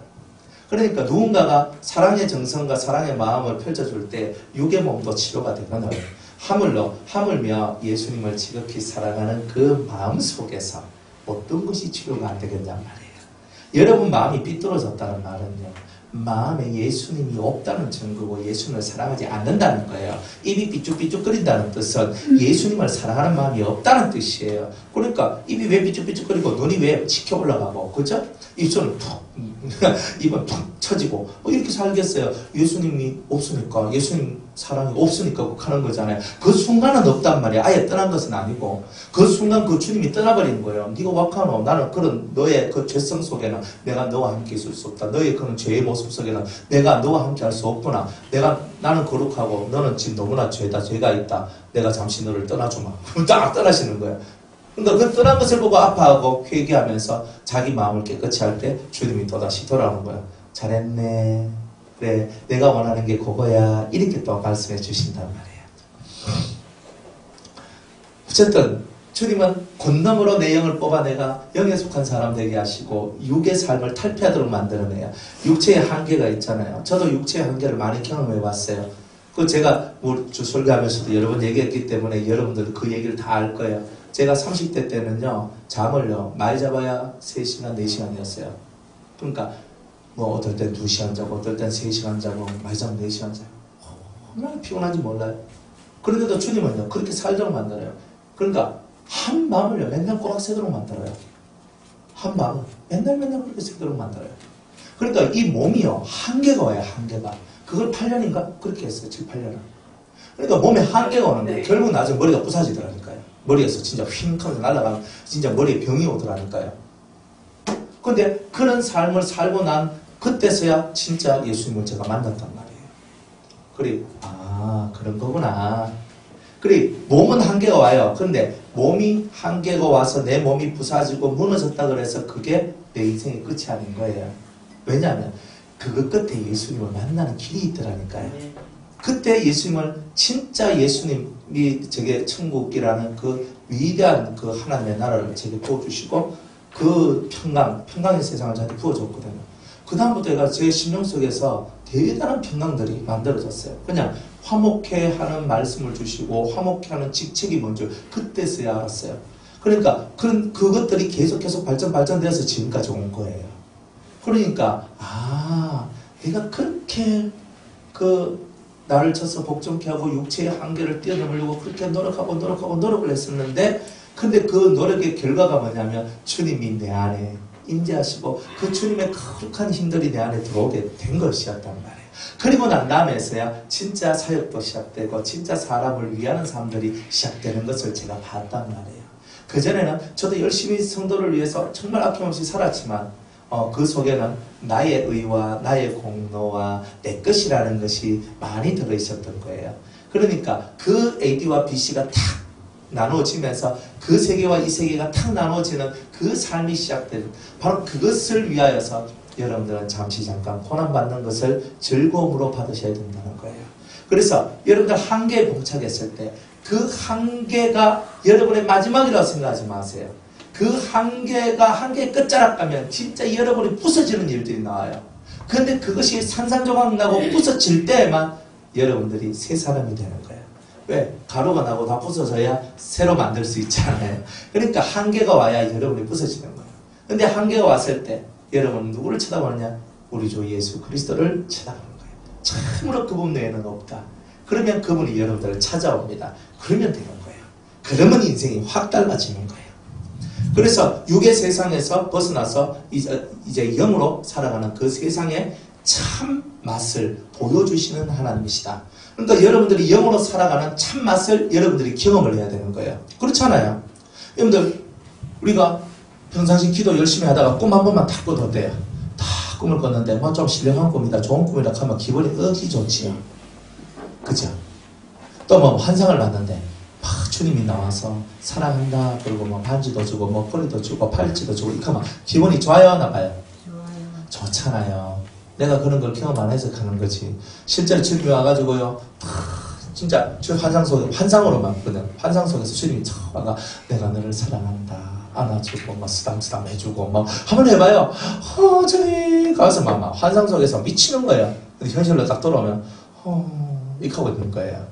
그러니까 누군가가 사랑의 정성과 사랑의 마음을 펼쳐줄 때 육의 몸도 치료가 되거든요. 하물며 예수님을 지극히 사랑하는 그 마음 속에서 어떤 것이 치료가 안 되겠냔 말이에요. 여러분 마음이 삐뚤어졌다는 말은요. 마음에 예수님이 없다는 증거고 예수님을 사랑하지 않는다는 거예요. 입이 삐죽삐죽거린다는 뜻은 예수님을 사랑하는 마음이 없다는 뜻이에요. 그러니까 입이 왜 삐죽삐죽거리고 눈이 왜 치켜 올라가고 그죠? 입술은 툭 입은 툭 처지고 이렇게 살겠어요. 예수님이 없으니까 예수님 사랑이 없으니까 하는 거잖아요. 그 순간은 없단 말이야. 아예 떠난 것은 아니고 그 순간 그 주님이 떠나버린 거예요. 네가 와카노 나는 그런 너의 그 죄성 속에는 내가 너와 함께 있을 수 없다. 너의 그런 죄의 모습 속에는 내가 너와 함께 할 수 없구나. 나는 거룩하고 너는 지금 너무나 죄가 있다. 내가 잠시 너를 떠나주마. 딱 떠나시는 거예요. 그러니까 그 떠난 것을 보고 아파하고 회개하면서 자기 마음을 깨끗이 할 때 주님이 또다시 돌아오는 거예요. 잘했네. 그래, 내가 원하는 게 그거야. 이렇게 또 말씀해 주신단 말이에요. 어쨌든 주님은 권능으로 내 영을 뽑아내가 영에 속한 사람 되게 하시고 육의 삶을 탈피하도록 만들어내요. 육체의 한계가 있잖아요. 저도 육체의 한계를 많이 경험해 봤어요. 그 제가 설교하면서도 여러 번 얘기했기 때문에 여러분들 그 얘기를 다 알 거예요. 제가 30대 때는요. 잠을요. 많이 잡아야 3시간, 4시간이었어요. 그러니까 뭐 어떨 땐 2시간 자고 어떨 땐 3시간 자고 많이 자면 4시간 자고 얼마나 피곤한지 몰라요. 그런데도 주님은요. 그렇게 살도록 만들어요. 그러니까 한 마음을요. 맨날 꼬박 새도록 만들어요. 한 마음을 맨날 그렇게 새도록 만들어요. 그러니까 이 몸이요. 한계가 와요. 한계가. 그걸 8년인가? 그렇게 했어요. 7, 8년을. 그러니까 몸에 한계가 오는 거예요. 결국 나중에 머리가 부사지더라니까요. 머리에서 진짜 휙 하면서 날아가면 진짜 머리에 병이 오더라니까요. 근데 그런 삶을 살고 난 그때서야 진짜 예수님을 제가 만났단 말이에요. 그래, 그런 거구나. 그래, 몸은 한계가 와요. 근데 몸이 한계가 와서 내 몸이 부사지고 무너졌다 그래서 그게 내 인생의 끝이 아닌 거예요. 왜냐하면 그거 끝에 예수님을 만나는 길이 있더라니까요. 그때 예수님을 진짜 예수님이 제게 천국이라는 그 위대한 그 하나님의 나라를 제게 부어주시고 그 평강의 세상을 저한테 부어줬거든요. 그 다음부터 제가 제 심령 속에서 대단한 평강들이 만들어졌어요. 그냥 화목해 하는 말씀을 주시고 화목해 하는 직책이 뭔지 그때서야 알았어요. 그러니까 그것들이 계속 발전되어서 지금까지 온 거예요. 그러니까 내가 그렇게 나를 쳐서 복종케 하고 육체의 한계를 뛰어넘으려고 그렇게 노력을 했었는데, 근데 그 노력의 결과가 뭐냐면 주님이 내 안에 임재하시고 그 주님의 거룩한 힘들이 내 안에 들어오게 된 것이었단 말이에요. 그리고 난 다음에서야 진짜 사역도 시작되고 진짜 사람을 위하는 삶들이 시작되는 것을 제가 봤단 말이에요. 그전에는 저도 열심히 성도를 위해서 정말 아낌없이 살았지만 그 속에는 나의 의와 나의 공로와 내 것이라는 것이 많이 들어있었던 거예요. 그러니까 그 AD와 BC가 탁 나누어지면서 그 세계와 이 세계가 탁 나누어지는 그 삶이 시작된, 바로 그것을 위하여서 여러분들은 잠깐 고난받는 것을 즐거움으로 받으셔야 된다는 거예요. 그래서 여러분들 한계에 봉착했을 때 그 한계가 여러분의 마지막이라고 생각하지 마세요. 그 한계의 끝자락 가면 진짜 여러분이 부서지는 일들이 나와요. 그런데 그것이 산산조각 나고 부서질 때에만 여러분들이 새 사람이 되는 거예요. 왜? 가루가 나고 다 부서져야 새로 만들 수 있잖아요. 그러니까 한계가 와야 여러분이 부서지는 거예요. 근데 한계가 왔을 때 여러분은 누구를 쳐다보느냐? 우리 주 예수 그리스도를 쳐다보는 거예요. 참으로 그분 외에는 없다. 그러면 그분이 여러분들을 찾아옵니다. 그러면 되는 거예요. 그러면 인생이 확 달라지는 거예요. 그래서 육의 세상에서 벗어나서 이제 영으로 살아가는 그 세상의 참 맛을 보여주시는 하나님이시다. 그러니까 여러분들이 영으로 살아가는 참 맛을 여러분들이 경험을 해야 되는 거예요. 그렇잖아요. 여러분들, 우리가 평상시 기도 열심히 하다가 꿈 한 번만 탁 꿔도 어때요? 다 꿈을 꿨는데 뭐 좀 신령한 꿈이다, 좋은 꿈이다 하면 기분이 어기 좋지요. 그죠? 또 뭐 환상을 봤는데 막 주님이 나와서 사랑한다 그러고 뭐 반지도 주고 뭐 꼬리도 주고 팔찌도 주고 이렇게 하면 기분이 좋아요, 나빠요? 좋아요. 좋잖아요. 내가 그런 걸 경험 안 해서 가는 거지. 실제로 주님이 와가지고요, 진짜 환상으로만 그냥 환상 속에서 주님이 와가 내가 너를 사랑한다 안아주고 막 쓰담쓰담 해주고 막 한번 해봐요. 주님 가서 막 환상 속에서 미치는 거예요. 근데 현실로 딱 돌아오면 이렇게 하고 있는 거예요.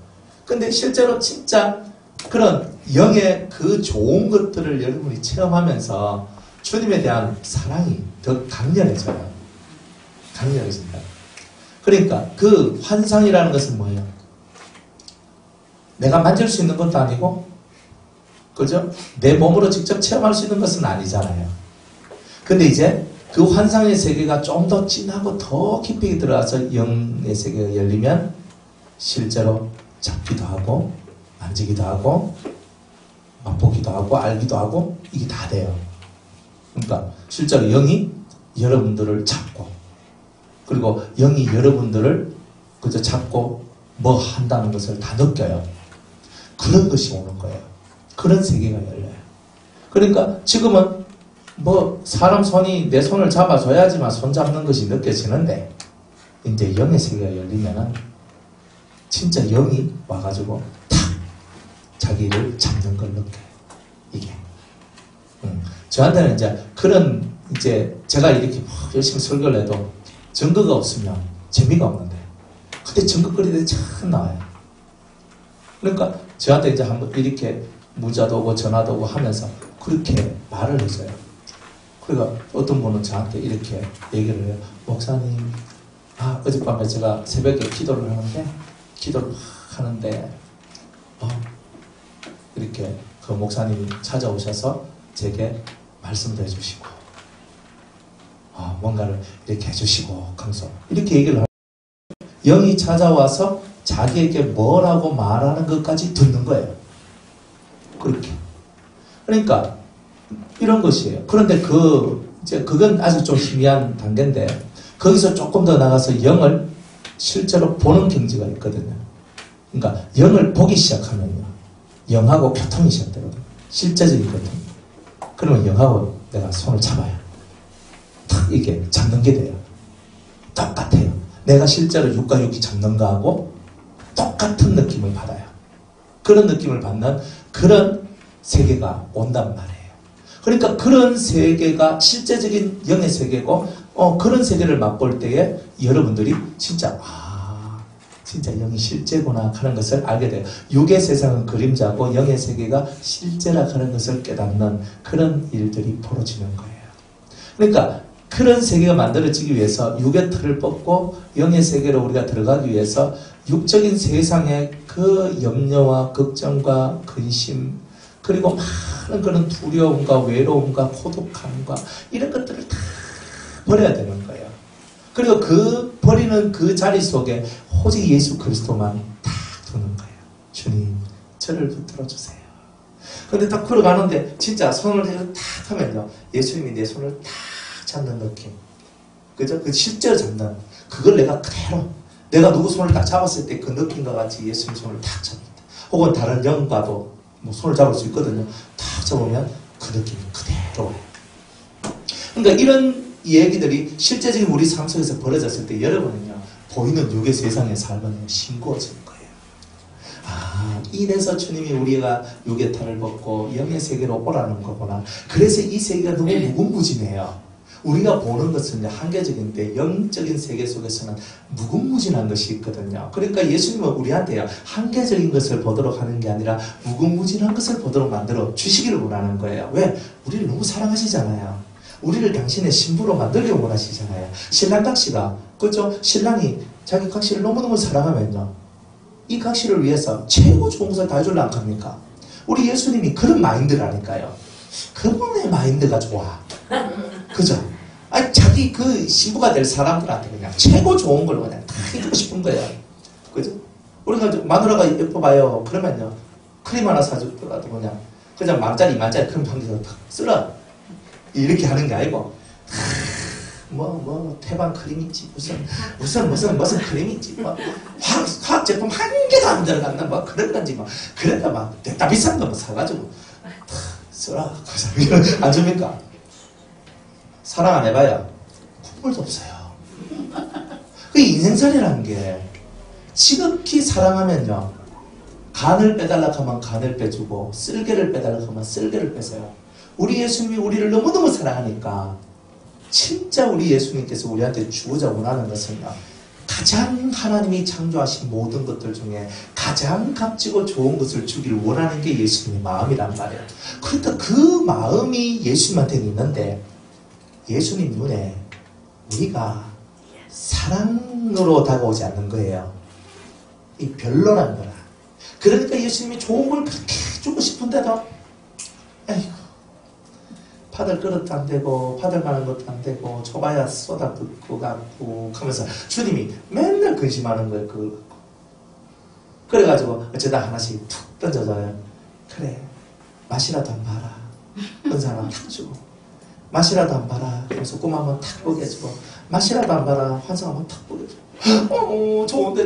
근데 실제로 진짜 그런 영의 그 좋은 것들을 여러분이 체험하면서 주님에 대한 사랑이 더 강렬해져요. 강렬해진다. 그러니까 그 환상이라는 것은 뭐예요? 내가 만질 수 있는 것도 아니고, 그죠? 내 몸으로 직접 체험할 수 있는 것은 아니잖아요. 근데 이제 그 환상의 세계가 좀 더 진하고 더 깊이 들어가서 영의 세계가 열리면 실제로 잡기도 하고 만지기도 하고 맛보기도 하고 알기도 하고 이게 다 돼요. 그러니까 실제로 영이 여러분들을 잡고, 그리고 영이 여러분들을 그저 잡고 뭐 한다는 것을 다 느껴요. 그런 것이 오는 거예요. 그런 세계가 열려요. 그러니까 지금은 뭐 사람 손이 내 손을 잡아줘야지만 손 잡는 것이 느껴지는데, 이제 영의 세계가 열리면은 진짜 영이 와가지고 탁 자기를 잡는 걸 느껴요. 이게. 저한테는 이제 그런, 이제 제가 이렇게 열심히 설교를 해도 증거가 없으면 재미가 없는데, 그때 증거거리들이 참 나와요. 그러니까 저한테 이제 한번 이렇게 문자도 오고 전화도 오고 하면서 그렇게 말을 해줘요. 그러니까 어떤 분은 저한테 이렇게 얘기를 해요. 목사님, 어젯밤에 제가 새벽에 기도를 하는데 이렇게 그 목사님이 찾아오셔서 제게 말씀도 해주시고 뭔가를 이렇게 해주시고 강서 이렇게 얘기를 하고, 영이 찾아와서 자기에게 뭐라고 말하는 것까지 듣는 거예요. 그렇게. 그러니까 이런 것이에요. 그런데 이제 그건 아주 좀 희미한 단계인데, 거기서 조금 더 나가서 영을 실제로 보는 경지가 있거든요. 그러니까 영을 보기 시작하면요, 영하고 교통이 시작되거든요. 실제적인 교통. 그러면 영하고 내가 손을 잡아요. 탁 이게 잡는 게 돼요. 똑같아요. 내가 실제로 육과 육이 잡는 거하고 똑같은 느낌을 받아요. 그런 느낌을 받는 그런 세계가 온단 말이에요. 그러니까 그런 세계가 실제적인 영의 세계고, 그런 세계를 맛볼 때에 여러분들이 진짜 진짜 영이 실제구나 하는 것을 알게 돼요. 육의 세상은 그림자고 영의 세계가 실제라 하는 것을 깨닫는 그런 일들이 벌어지는 거예요. 그러니까 그런 세계가 만들어지기 위해서 육의 틀을 뽑고 영의 세계로 우리가 들어가기 위해서 육적인 세상의 그 염려와 걱정과 근심 그리고 많은 그런 두려움과 외로움과 고독함과 이런 것들을 다 버려야 되는 거예요. 그리고 그 버리는 그 자리 속에 오직 예수 그리스도만 딱 두는 거예요. 주님 저를 붙들어 주세요. 근데 딱 걸어가는데 진짜 손을 딱 하면요 예수님이 내 손을 딱 잡는 느낌, 그죠? 그 실제로 잡는 그걸 내가 그대로 내가 누구 손을 딱 잡았을 때 그 느낌과 같이 예수님 손을 딱 잡는다. 혹은 다른 영과도 뭐 손을 잡을 수 있거든요. 딱 잡으면 그 느낌이 그대로. 그러니까 이런 얘기들이 실제적인 우리 삶 속에서 벌어졌을 때 여러분은요 보이는 육의 세상의 삶은 싱거워지는 거예요. 아, 이래서 주님이 우리가 육의 탈을 벗고 영의 세계로 오라는 거구나. 그래서 이 세계가 너무 무궁무진해요. 우리가 보는 것은 한계적인데 영적인 세계 속에서는 무궁무진한 것이 있거든요. 그러니까 예수님은 우리한테요 한계적인 것을 보도록 하는 게 아니라 무궁무진한 것을 보도록 만들어 주시기를 원하는 거예요. 왜? 우리를 너무 사랑하시잖아요. 우리를 당신의 신부로 만들려고 원하시잖아요. 신랑 각시가 그렇죠? 신랑이 자기 각시를 너무너무 사랑하면요 이 각시를 위해서 최고 좋은 것을 다 해주려 안 합니까? 우리 예수님이 그런 마인드라니까요. 그분의 마인드가 좋아. 그죠? 아니, 자기 그 신부가 될 사람들한테 그냥 최고 좋은 걸 그냥 다 해주고 싶은 거예요. 그죠? 우리가 마누라가 예뻐봐요. 그러면요. 크림 하나 사주더라도 그냥 만짜리 2만짜리 크림 한 개서 탁 쓸어. 이렇게 하는 게 아니고, 태반 크림 있지. 무슨 크림 있지. 화학 제품 한 개도 안 들어간다. 그런 건지 그러니까 막, 됐다 비싼 거 사가지고, 써라. 안 줍니까? 사랑 안 해봐야 국물도 없어요. 그 인생살이라는 게 지극히 사랑하면요 간을 빼달라 하면 간을 빼주고 쓸개를 빼달라 하면 쓸개를 빼서요. 우리 예수님이 우리를 너무너무 사랑하니까 진짜 우리 예수님께서 우리한테 주고자 원하는 것은요 가장 하나님이 창조하신 모든 것들 중에 가장 값지고 좋은 것을 주기를 원하는 게 예수님의 마음이란 말이에요. 그러니까 그 마음이 예수님한테는 있는데 예수님 눈에 우리가 사랑으로 다가오지 않는 거예요. 이 별로란 거라. 그러니까 예수님이 좋은 걸 그렇게 주고 싶은데도 에이구 파들 그릇도 안 되고 파들 만한 것도 안 되고 줘봐야 쏟아 붓고 갖고 하면서 주님이 맨날 근심하는 거예요. 그래가지고 어쩌다 하나씩 툭 던져줘요. 그래 맛이라도 한 봐라. 은사람 탁 주고 맛이라도 안 봐라. 그래서 꿈 한번 탁 보게 해주고 맛이라도 안 봐라. 환상 한번 탁 보게 해주고 좋은데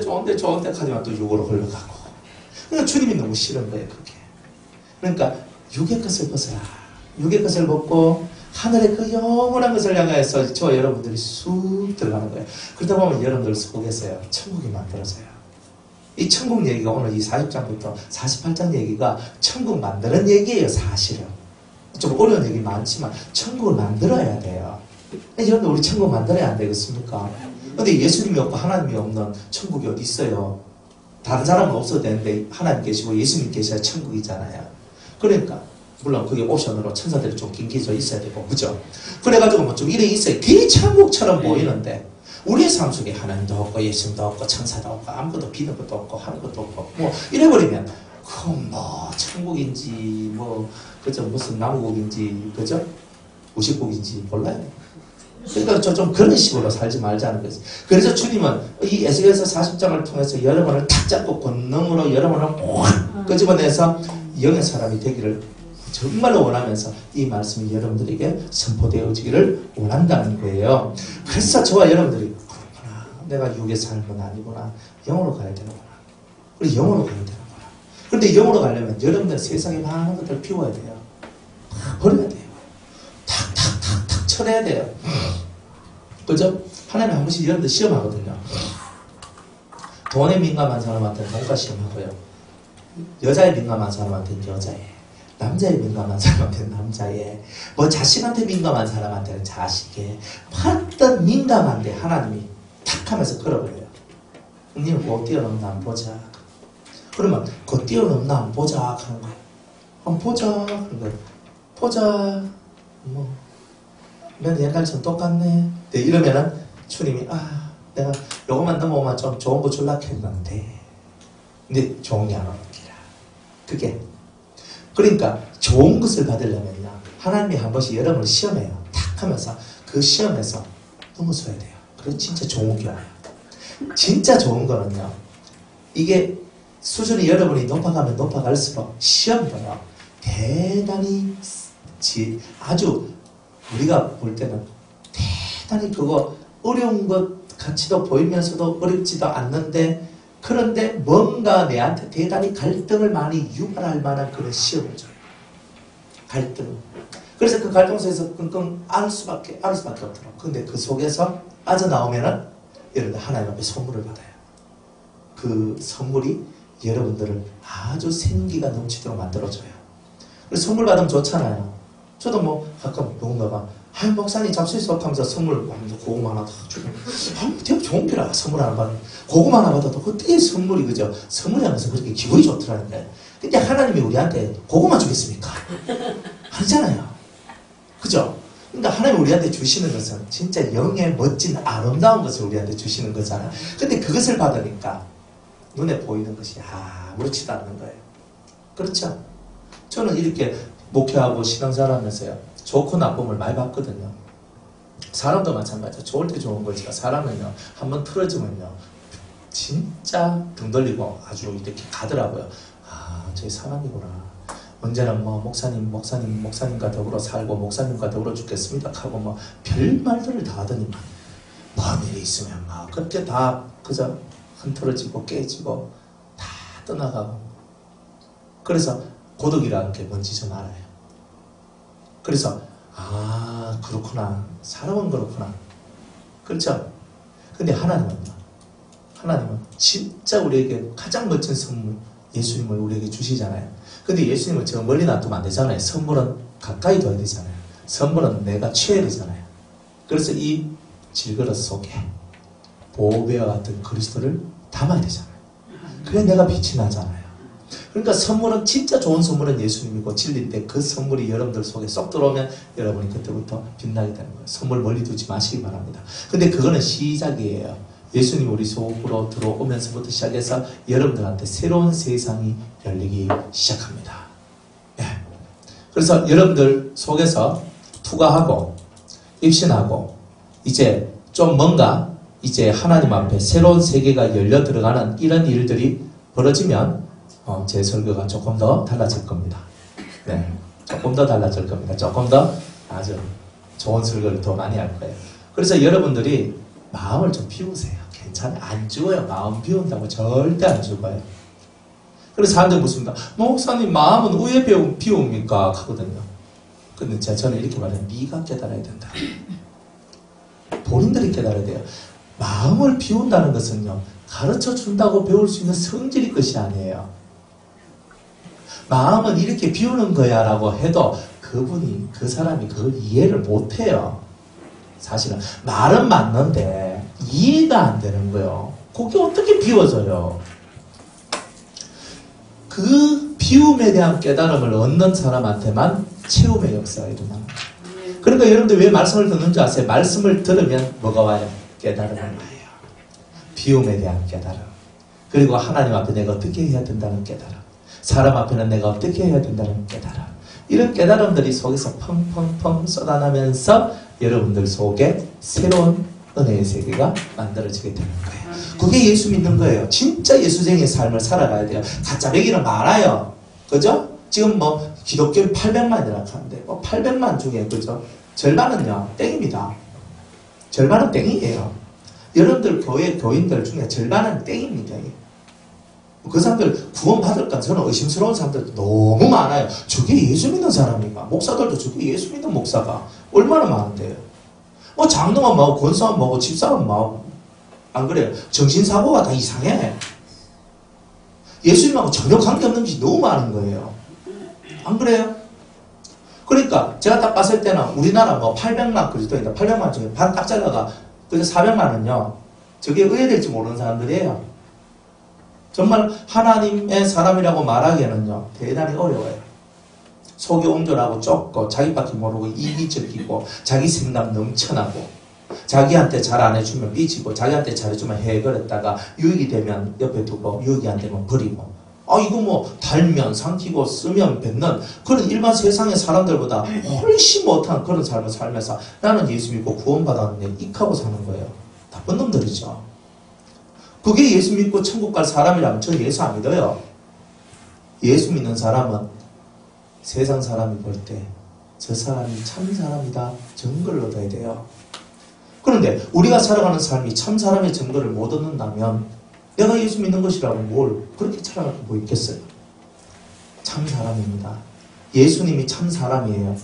하지만 또 육으로 흘러가고. 그러니까 주님이 너무 싫은 거예요. 그게. 그러니까 육의 것을 벗어라. 육의 것을 벗고 하늘의 그 영원한 것을 향하여서 저와 여러분들이 쑥 들어가는 거예요. 그러다 보면 여러분들 속에서요 천국이 만들어져요. 이 천국 얘기가 오늘 이 40장부터 48장 얘기가 천국 만드는 얘기예요. 사실은. 좀 어려운 얘기 많지만 천국을 만들어야 돼요. 여러분들 우리 천국 만들어야 안 되겠습니까? 근데 예수님이 없고 하나님이 없는 천국이 어디 있어요? 다른 사람은 없어도 되는데 하나님 계시고 예수님 계셔야 천국이잖아요. 그러니까 물론 그게 옵션으로 천사들이 좀 긴기져 있어야 되고 그죠? 그래가지고 뭐 좀 이래 있어요. 그게 천국처럼 보이는데 우리의 삶 속에 하나님도 없고 예수님도 없고 천사도 없고 아무것도 믿는 것도 없고 하는 것도 없고 뭐 이래버리면 그럼 뭐 천국인지 뭐 그죠 무슨 나무국인지 그죠 우식국인지 몰라요. 그러니까 좀 그런 식으로 살지 말자는 거지. 그래서 주님은 이 에스겔서 40장을 통해서 여러분을 탁 잡고 권능으로 여러분을 확 끄집어내서 영의 사람이 되기를 정말로 원하면서 이 말씀이 여러분들에게 선포되어지기를 원한다는 거예요. 그래서 저와 여러분들이 그렇구나. 내가 육의 삶은 아니구나. 영으로 가야 되는구나. 우리 영으로 가야 되는구나. 그런데 영으로 가려면 여러분들 세상에 많은 것들을 비워야 돼요. 버려야 돼요. 탁 쳐내야 돼요. 그죠? 하나님 한 번씩 여러분들 시험하거든요. 돈에 민감한 사람한테는 돈가 시험하고요. 여자에 민감한 사람한테는 여자에, 남자에 민감한 사람한테는 남자에, 뭐 자식한테 민감한 사람한테는 자식에, 어떤 민감한데 하나님이 탁 하면서 걸어버려요. 형님 곧 뛰어넘나 안 보자. 그러면 곧 뛰어넘나 안 보자 하는 거야. 한번 보자 그런 거야. 보자 뭐 맨 옛날처럼 똑같네. 네, 이러면은 주님이 내가 요거만 넘어오면 좀 좋은 거 줄라 했는데 근데 좋은 게 안 오기라. 그게 그러니까 좋은 것을 받으려면요 하나님이 한 번씩 여러분을 시험해요. 탁 하면서 그 시험에서 넘어서야 돼요. 그건 진짜 좋은 게 와요. 진짜 좋은 거는요 이게 수준이 여러분이 높아가면 높아갈수록 시험도요 대단히 아주 우리가 볼 때는 대단히 그거 어려운 것 같이도 보이면서도 어렵지도 않는데 그런데 뭔가 내한테 대단히 갈등을 많이 유발할 만한 그런 시험을 줘요. 갈등. 그래서 그 갈등 속에서 끙끙 앓을 수밖에 없더라고요. 근데 그 속에서 빠져나오면은 여러분들 하나님 앞에 선물을 받아요. 그 선물이 여러분들을 아주 생기가 넘치도록 만들어줘요. 그래서 선물 받으면 좋잖아요. 저도 뭐 가끔 누군가가 목사님 잡수있어 하면서 선물 고구마 하나 다 주고 되게 좋은 거라 선물 하나 받는 고구마 하나 받아도 그때 선물이 그죠? 선물이 하면서 그렇게 기분이 좋더라는데 근데 하나님이 우리한테 고구마 주겠습니까? 아니잖아요. 그죠? 그러니까 하나님이 우리한테 주시는 것은 진짜 영의 멋진 아름다운 것을 우리한테 주시는 거잖아요. 근데 그것을 받으니까 눈에 보이는 것이 아무렇지도 않는 거예요. 그렇죠? 저는 이렇게 목회하고 신앙생활 하면서요 좋고 나쁨을 많이 봤거든요. 사람도 마찬가지죠. 좋을 때 좋은 거지만 사람은요 한번 틀어지면요 진짜 등 돌리고 아주 이렇게 가더라고요. 저희 사람이구나. 언제나 뭐 목사님과 더불어 살고 목사님과 더불어 죽겠습니다 하고 뭐 별 말들을 다 하더니만 뭔 일이 있으면 막 그렇게 다 그저 흔들어지고 깨지고 다 떠나가고. 그래서 고독이라는 게 뭔지 좀 알아요. 그래서 그렇구나. 사람은 그렇구나. 그렇죠? 근데 하나님은 진짜 우리에게 가장 멋진 선물 예수님을 우리에게 주시잖아요. 근데 예수님을 저 멀리 놔두면 안 되잖아요. 선물은 가까이 둬야 되잖아요. 선물은 내가 취해야 되잖아요. 그래서 이 질그릇 속에 보배와 같은 그리스도를 담아야 되잖아요. 그래 내가 빛이 나잖아요. 그러니까 선물은 진짜 좋은 선물은 예수님이고 진리인데 그 선물이 여러분들 속에 쏙 들어오면 여러분이 그때부터 빛나게 되는 거예요. 선물 멀리 두지 마시기 바랍니다. 근데 그거는 시작이에요. 예수님 우리 속으로 들어오면서부터 시작해서 여러분들한테 새로운 세상이 열리기 시작합니다. 네. 그래서 여러분들 속에서 투과하고 입신하고 이제 좀 뭔가 이제 하나님 앞에 새로운 세계가 열려 들어가는 이런 일들이 벌어지면 제 설교가 조금 더 달라질 겁니다. 네, 조금 더 달라질 겁니다. 조금 더 아주 좋은 설교를 더 많이 할 거예요. 그래서 여러분들이 마음을 좀 비우세요. 괜찮아요. 안 죽어요. 마음 비운다고 절대 안 죽어요. 그래서 사람들이 묻습니다. 목사님 마음은 왜 비웁니까? 하거든요. 근데 저는 이렇게 말해요. 네가 깨달아야 된다. 본인들이 깨달아야 돼요. 마음을 비운다는 것은요. 가르쳐 준다고 배울 수 있는 성질의 것이 아니에요. 마음은 이렇게 비우는 거야 라고 해도 그 사람이 그걸 이해를 못해요. 사실은 말은 맞는데 이해가 안 되는 거예요. 그게 어떻게 비워져요? 그 비움에 대한 깨달음을 얻는 사람한테만 체험의 역사가 일어나요. 그러니까 여러분들 왜 말씀을 듣는 줄 아세요? 말씀을 들으면 뭐가 와요? 깨달음을 와요. 비움에 대한 깨달음. 그리고 하나님 앞에 내가 어떻게 해야 된다는 깨달음. 사람 앞에는 내가 어떻게 해야 된다는 깨달음. 이런 깨달음들이 속에서 펑펑펑 쏟아나면서 여러분들 속에 새로운 은혜의 세계가 만들어지게 되는 거예요. 그게 예수 믿는 거예요. 진짜 예수쟁이의 삶을 살아가야 돼요. 가짜 배기는 많아요. 그죠? 지금 뭐 기독교는 800만이라고 하는데 800만 중에 그죠? 절반은요 땡입니다. 절반은 땡이에요. 여러분들 교인들 중에 절반은 땡입니다. 그 사람들 구원 받을까? 저는 의심스러운 사람들 너무 많아요. 저게 예수 믿는 사람인가? 목사들도 저게 예수 믿는 목사가 얼마나 많은데요. 뭐 장로만 뭐고 권사만 뭐고 집사만 뭐고 안 그래요? 정신사고가 다 이상해. 예수님하고 전혀 관계없는 것이 너무 많은 거예요. 안 그래요? 그러니까 제가 딱 봤을 때는 우리나라 뭐 800만 그리스도인데 800만 중에 반 딱 잘라가 그래서 400만은요 저게 의외될지 모르는 사람들이에요. 정말 하나님의 사람이라고 말하기에는요, 대단히 어려워요. 속이 옹졸하고 좁고 자기밖에 모르고 이기적이고 자기 생각 넘쳐나고 자기한테 잘 안 해주면 삐지고 자기한테 잘해주면 해결했다가 유익이 되면 옆에 두고 유익이 안 되면 버리고 이거 뭐 달면 삼키고 쓰면 뱉는 그런 일반 세상의 사람들보다 훨씬 못한 그런 삶을 살면서 나는 예수 믿고 구원받았는데 익하고 사는 거예요. 나쁜 놈들이죠. 그게 예수 믿고 천국 갈 사람이라면 저 예수 안 믿어요. 예수 믿는 사람은 세상 사람이 볼 때 저 사람이 참 사람이다 증거를 얻어야 돼요. 그런데 우리가 살아가는 삶이 참 사람의 증거를 못 얻는다면 내가 예수 믿는 것이라고 뭘 그렇게 살아갈 게 뭐 있겠어요? 참 사람입니다. 예수님이 참 사람이에요.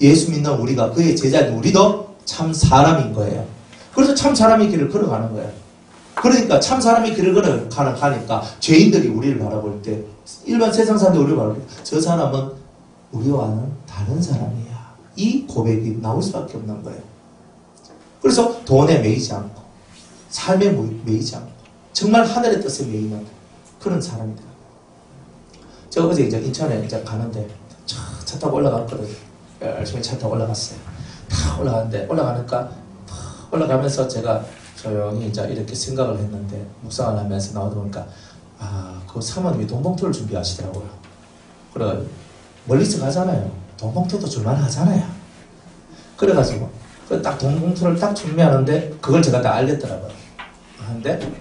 예수 믿는 우리가 그의 제자인 우리도 참 사람인 거예요. 그래서 참 사람의 길을 걸어가는 거예요. 그러니까 참 사람의 길을 걸어가니까 죄인들이 우리를 바라볼 때 일반 세상 사람들이 우리를 바라볼 때 저 사람은 우리와는 다른 사람이야. 이 고백이 나올 수밖에 없는 거예요. 그래서 돈에 매이지 않고 삶에 매이지 않고 정말 하늘의 뜻에 매이는 그런 사람이다. 제가 어제 이제 인천에 이제 가는데 차 타고 올라갔거든요. 열심히 차 타고 올라갔어요. 다 올라가는데 올라가면서 제가 조용히 이제 이렇게 생각을 했는데 묵상을 하면서 나오다 보니까 그 사모님이 돈봉투를 준비하시더라고요. 그래 멀리서 가잖아요. 돈봉투도 줄만 하잖아요. 그래가지고 딱 돈봉투를 딱 준비하는데 그걸 제가 다 알겠더라고요. 근데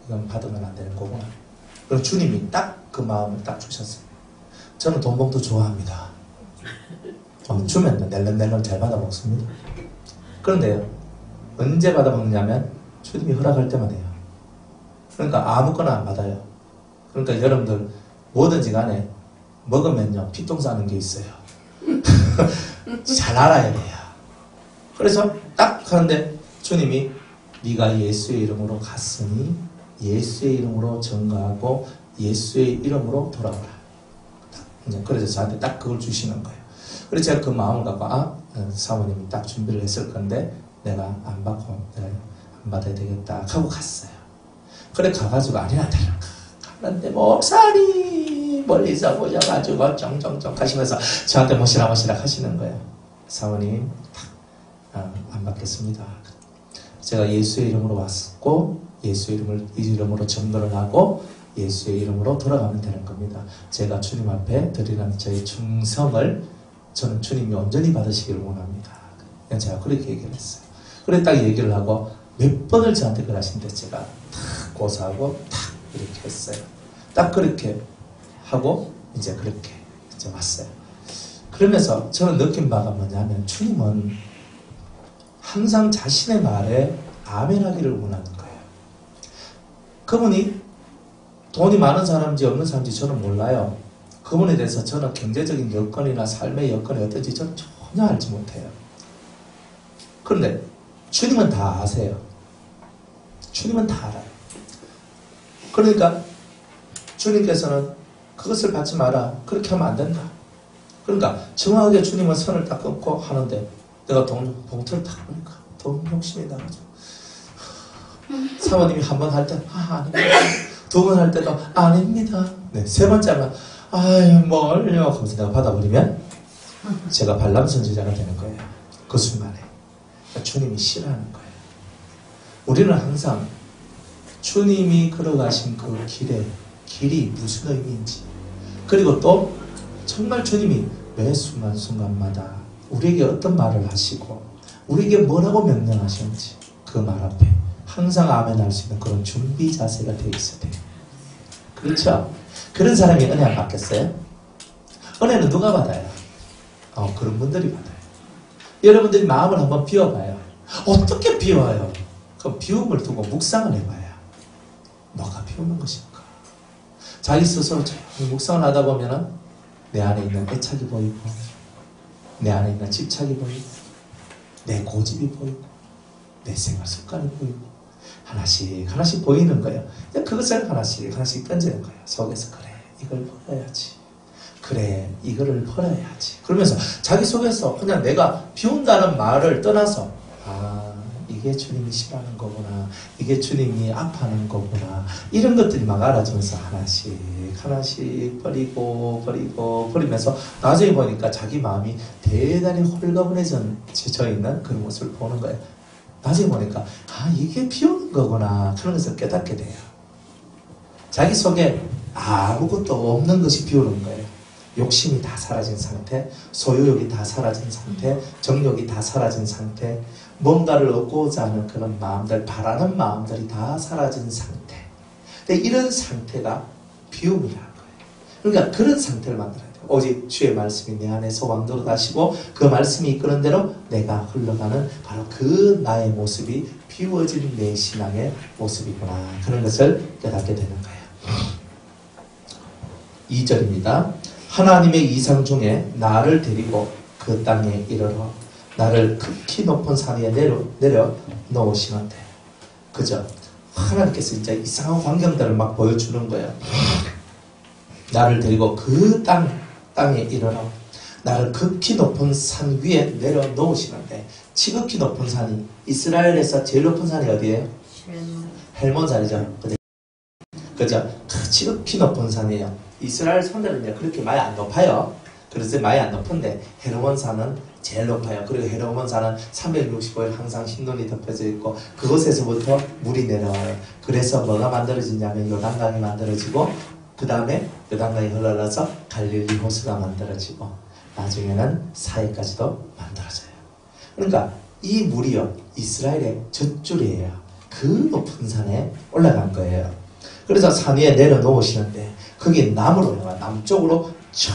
이건 받으면 안 되는 거구나. 그럼 주님이 딱 그 마음을 딱 주셨어요. 저는 돈봉투 좋아합니다. 주면 낼름낼름 잘 받아 먹습니다. 그런데요, 언제 받아 먹느냐면 주님이 허락할 때만 해요. 그러니까 아무거나 안 받아요. 그러니까 여러분들 뭐든지 간에 먹으면요 피똥 싸는 게 있어요. 잘 알아야 돼요. 그래서 딱 하는데 주님이 네가 예수의 이름으로 갔으니 예수의 이름으로 전가하고 예수의 이름으로 돌아오라. 그래서 저한테 딱 그걸 주시는 거예요. 그래서 제가 그 마음을 갖고 사모님이 딱 준비를 했을 건데 내가 안 받고 내가 안 받아야 되겠다 하고 갔어요. 그래 가가지고 아니나 다를까 가는데 목사님 멀리서 보셔가지고 쩡쩡쩡 하시면서 저한테 모시라 하시는 거예요. 사모님 안 받겠습니다. 제가 예수의 이름으로 왔고 예수의 이름으로 증거를 하고 예수의 이름으로 돌아가면 되는 겁니다. 제가 주님 앞에 드리는 저의 충성을 저는 주님이 온전히 받으시기를 원합니다. 제가 그렇게 얘기를 했어요. 그래 딱 얘기를 하고 몇 번을 저한테 그러시는데 제가 탁 고사하고 탁 이렇게 했어요. 딱 그렇게 하고 이제 그렇게 이제 왔어요. 그러면서 저는 느낀 바가 뭐냐면 주님은 항상 자신의 말에 아멘하기를 원하는 거예요. 그분이 돈이 많은 사람인지 없는 사람인지 저는 몰라요. 그분에 대해서 저는 경제적인 여건이나 삶의 여건이 어떤지 저는 전혀 알지 못해요. 그런데 주님은 다 아세요. 주님은 다 알아요. 그러니까 주님께서는 그것을 받지 마라. 그렇게 하면 안 된다. 그러니까 정확하게 주님은 선을 딱 끊고 하는데 내가 봉투를 딱 보니까 돈 욕심이 나가지고 사모님이 한 번 할 때 아닙니다. 두 번 할 때도 아닙니다. 네, 세 번째 하면 뭘요 하면서 내가 받아버리면 제가 발람 선지자가 되는 거예요. 그 순간에 그러니까 주님이 싫어하는 거예요. 우리는 항상 주님이 걸어가신 그 길이 무슨 의미인지 그리고 또 정말 주님이 매 순간순간마다 우리에게 어떤 말을 하시고 우리에게 뭐라고 명령하시는지 그 말 앞에 항상 아멘할 수 있는 그런 준비 자세가 되어 있어야 돼요. 그렇죠? 그런 사람이 은혜 안 받겠어요? 은혜는 누가 받아요? 그런 분들이 받아요. 여러분들이 마음을 한번 비워봐요. 어떻게 비워요? 그 비움을 두고 묵상을 해봐요. 뭐가 비우는 것인가? 자기 스스로 묵상을 하다 보면은 내 안에 있는 애착이 보이고 내 안에 있는 집착이 보이고 내 고집이 보이고 내 생활 습관이 보이고 하나씩 보이는 거예요. 그것을 하나씩 던지는 거예요. 속에서 그래 이걸 버려야지. 그래 이거를 버려야지. 그러면서 자기 속에서 그냥 내가 비운다는 말을 떠나서 이게 이게 주님이 싫어하는 거구나. 이게 주님이 아파하는 거구나. 이런 것들이 막 알아지면서 하나씩 하나씩 버리면서 나중에 보니까 자기 마음이 대단히 홀가분해져 있는 그런 모습을 보는 거예요. 나중에 보니까 이게 비오는 거구나. 그런 것을 깨닫게 돼요. 자기 속에 아무것도 없는 것이 비오는 거예요. 욕심이 다 사라진 상태, 소유욕이 다 사라진 상태, 정욕이 다 사라진 상태, 뭔가를 얻고자 하는 그런 마음들, 바라는 마음들이 다 사라진 상태. 근데 이런 상태가 비움이라는 거예요. 그러니까 그런 상태를 만들어야 돼요. 오직 주의 말씀이 내 안에서 왕도로 다시고 그 말씀이 이끄는 대로 내가 흘러가는 바로 그 나의 모습이 비워진 내 신앙의 모습이구나. 그런 것을 깨닫게 되는 거예요. 2절입니다. 하나님의 이상 중에 나를 데리고 그 땅에 이르러 나를 극히 높은 산 위에 내려 놓으시는데, 그죠? 하나님께서 진짜 이상한 광경들을 막 보여주는 거예요. 나를 데리고 그 땅에 이르러 나를 극히 높은 산 위에 내려 놓으시는데, 지극히 높은 산이 이스라엘에서 제일 높은 산이 어디예요? 헬몬산이죠. 그죠? 지극히 높은 산이에요. 이스라엘 산들은 그렇게 많이 안 높아요. 그래서 많이 안 높은데 헤르몬산은 제일 높아요. 그리고 헤르몬산은 365일 항상 흰눈이 덮여져 있고 그곳에서부터 물이 내려와요. 그래서 뭐가 만들어지냐면 요단강이 만들어지고 그 다음에 요단강이 흘러나서 갈릴리 호수가 만들어지고 나중에는 사해까지도 만들어져요. 그러니까 이 물이요 이스라엘의 젖줄이에요. 그 높은 산에 올라간 거예요. 그래서 산 위에 내려놓으시는데 거기 남으로 남쪽으로 쭉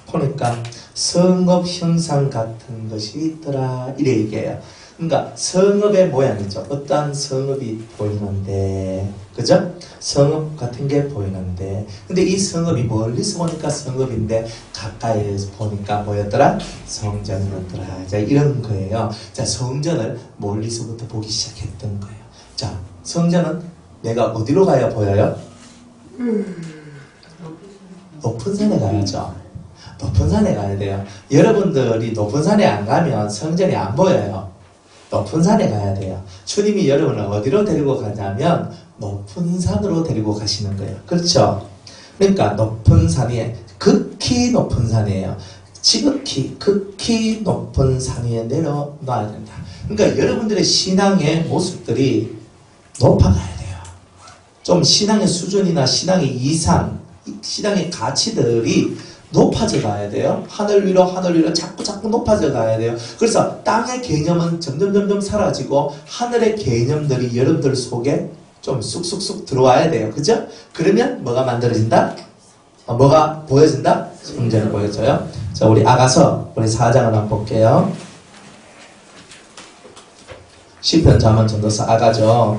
보니까 성읍 형상 같은 것이 있더라. 이래 얘기해요. 그러니까 성읍의 모양이죠. 어떠한 성읍이 보이는데, 그죠? 성읍 같은 게 보이는데, 근데 이 성읍이 멀리서 보니까 성읍인데 가까이에서 보니까 뭐였더라? 성전이었더라. 자, 이런 거예요. 자, 성전을 멀리서부터 보기 시작했던 거예요. 자, 성전은 내가 어디로 가야 보여요? 높은 산에 가야죠. 높은 산에 가야 돼요. 여러분들이 높은 산에 안 가면 성전이 안 보여요. 높은 산에 가야 돼요. 주님이 여러분을 어디로 데리고 가냐면 높은 산으로 데리고 가시는 거예요. 그렇죠? 그러니까 높은 산이 극히 높은 산이에요. 지극히 극히 높은 산 위에 내려놔야 된다. 그러니까 여러분들의 신앙의 모습들이 높아가야 돼요. 좀 신앙의 수준이나 신앙의 이상, 신앙의 가치들이 높아져 가야 돼요. 하늘 위로 자꾸 높아져 가야 돼요. 그래서 땅의 개념은 점점 사라지고 하늘의 개념들이 여러분들 속에 좀 쑥쑥쑥 들어와야 돼요. 그죠? 그러면 뭐가 만들어진다? 뭐가 보여진다? 성전이 보여져요. 자, 우리 아가서 우리 4장을 한번 볼게요. 시편, 잠언, 전도서, 아가죠.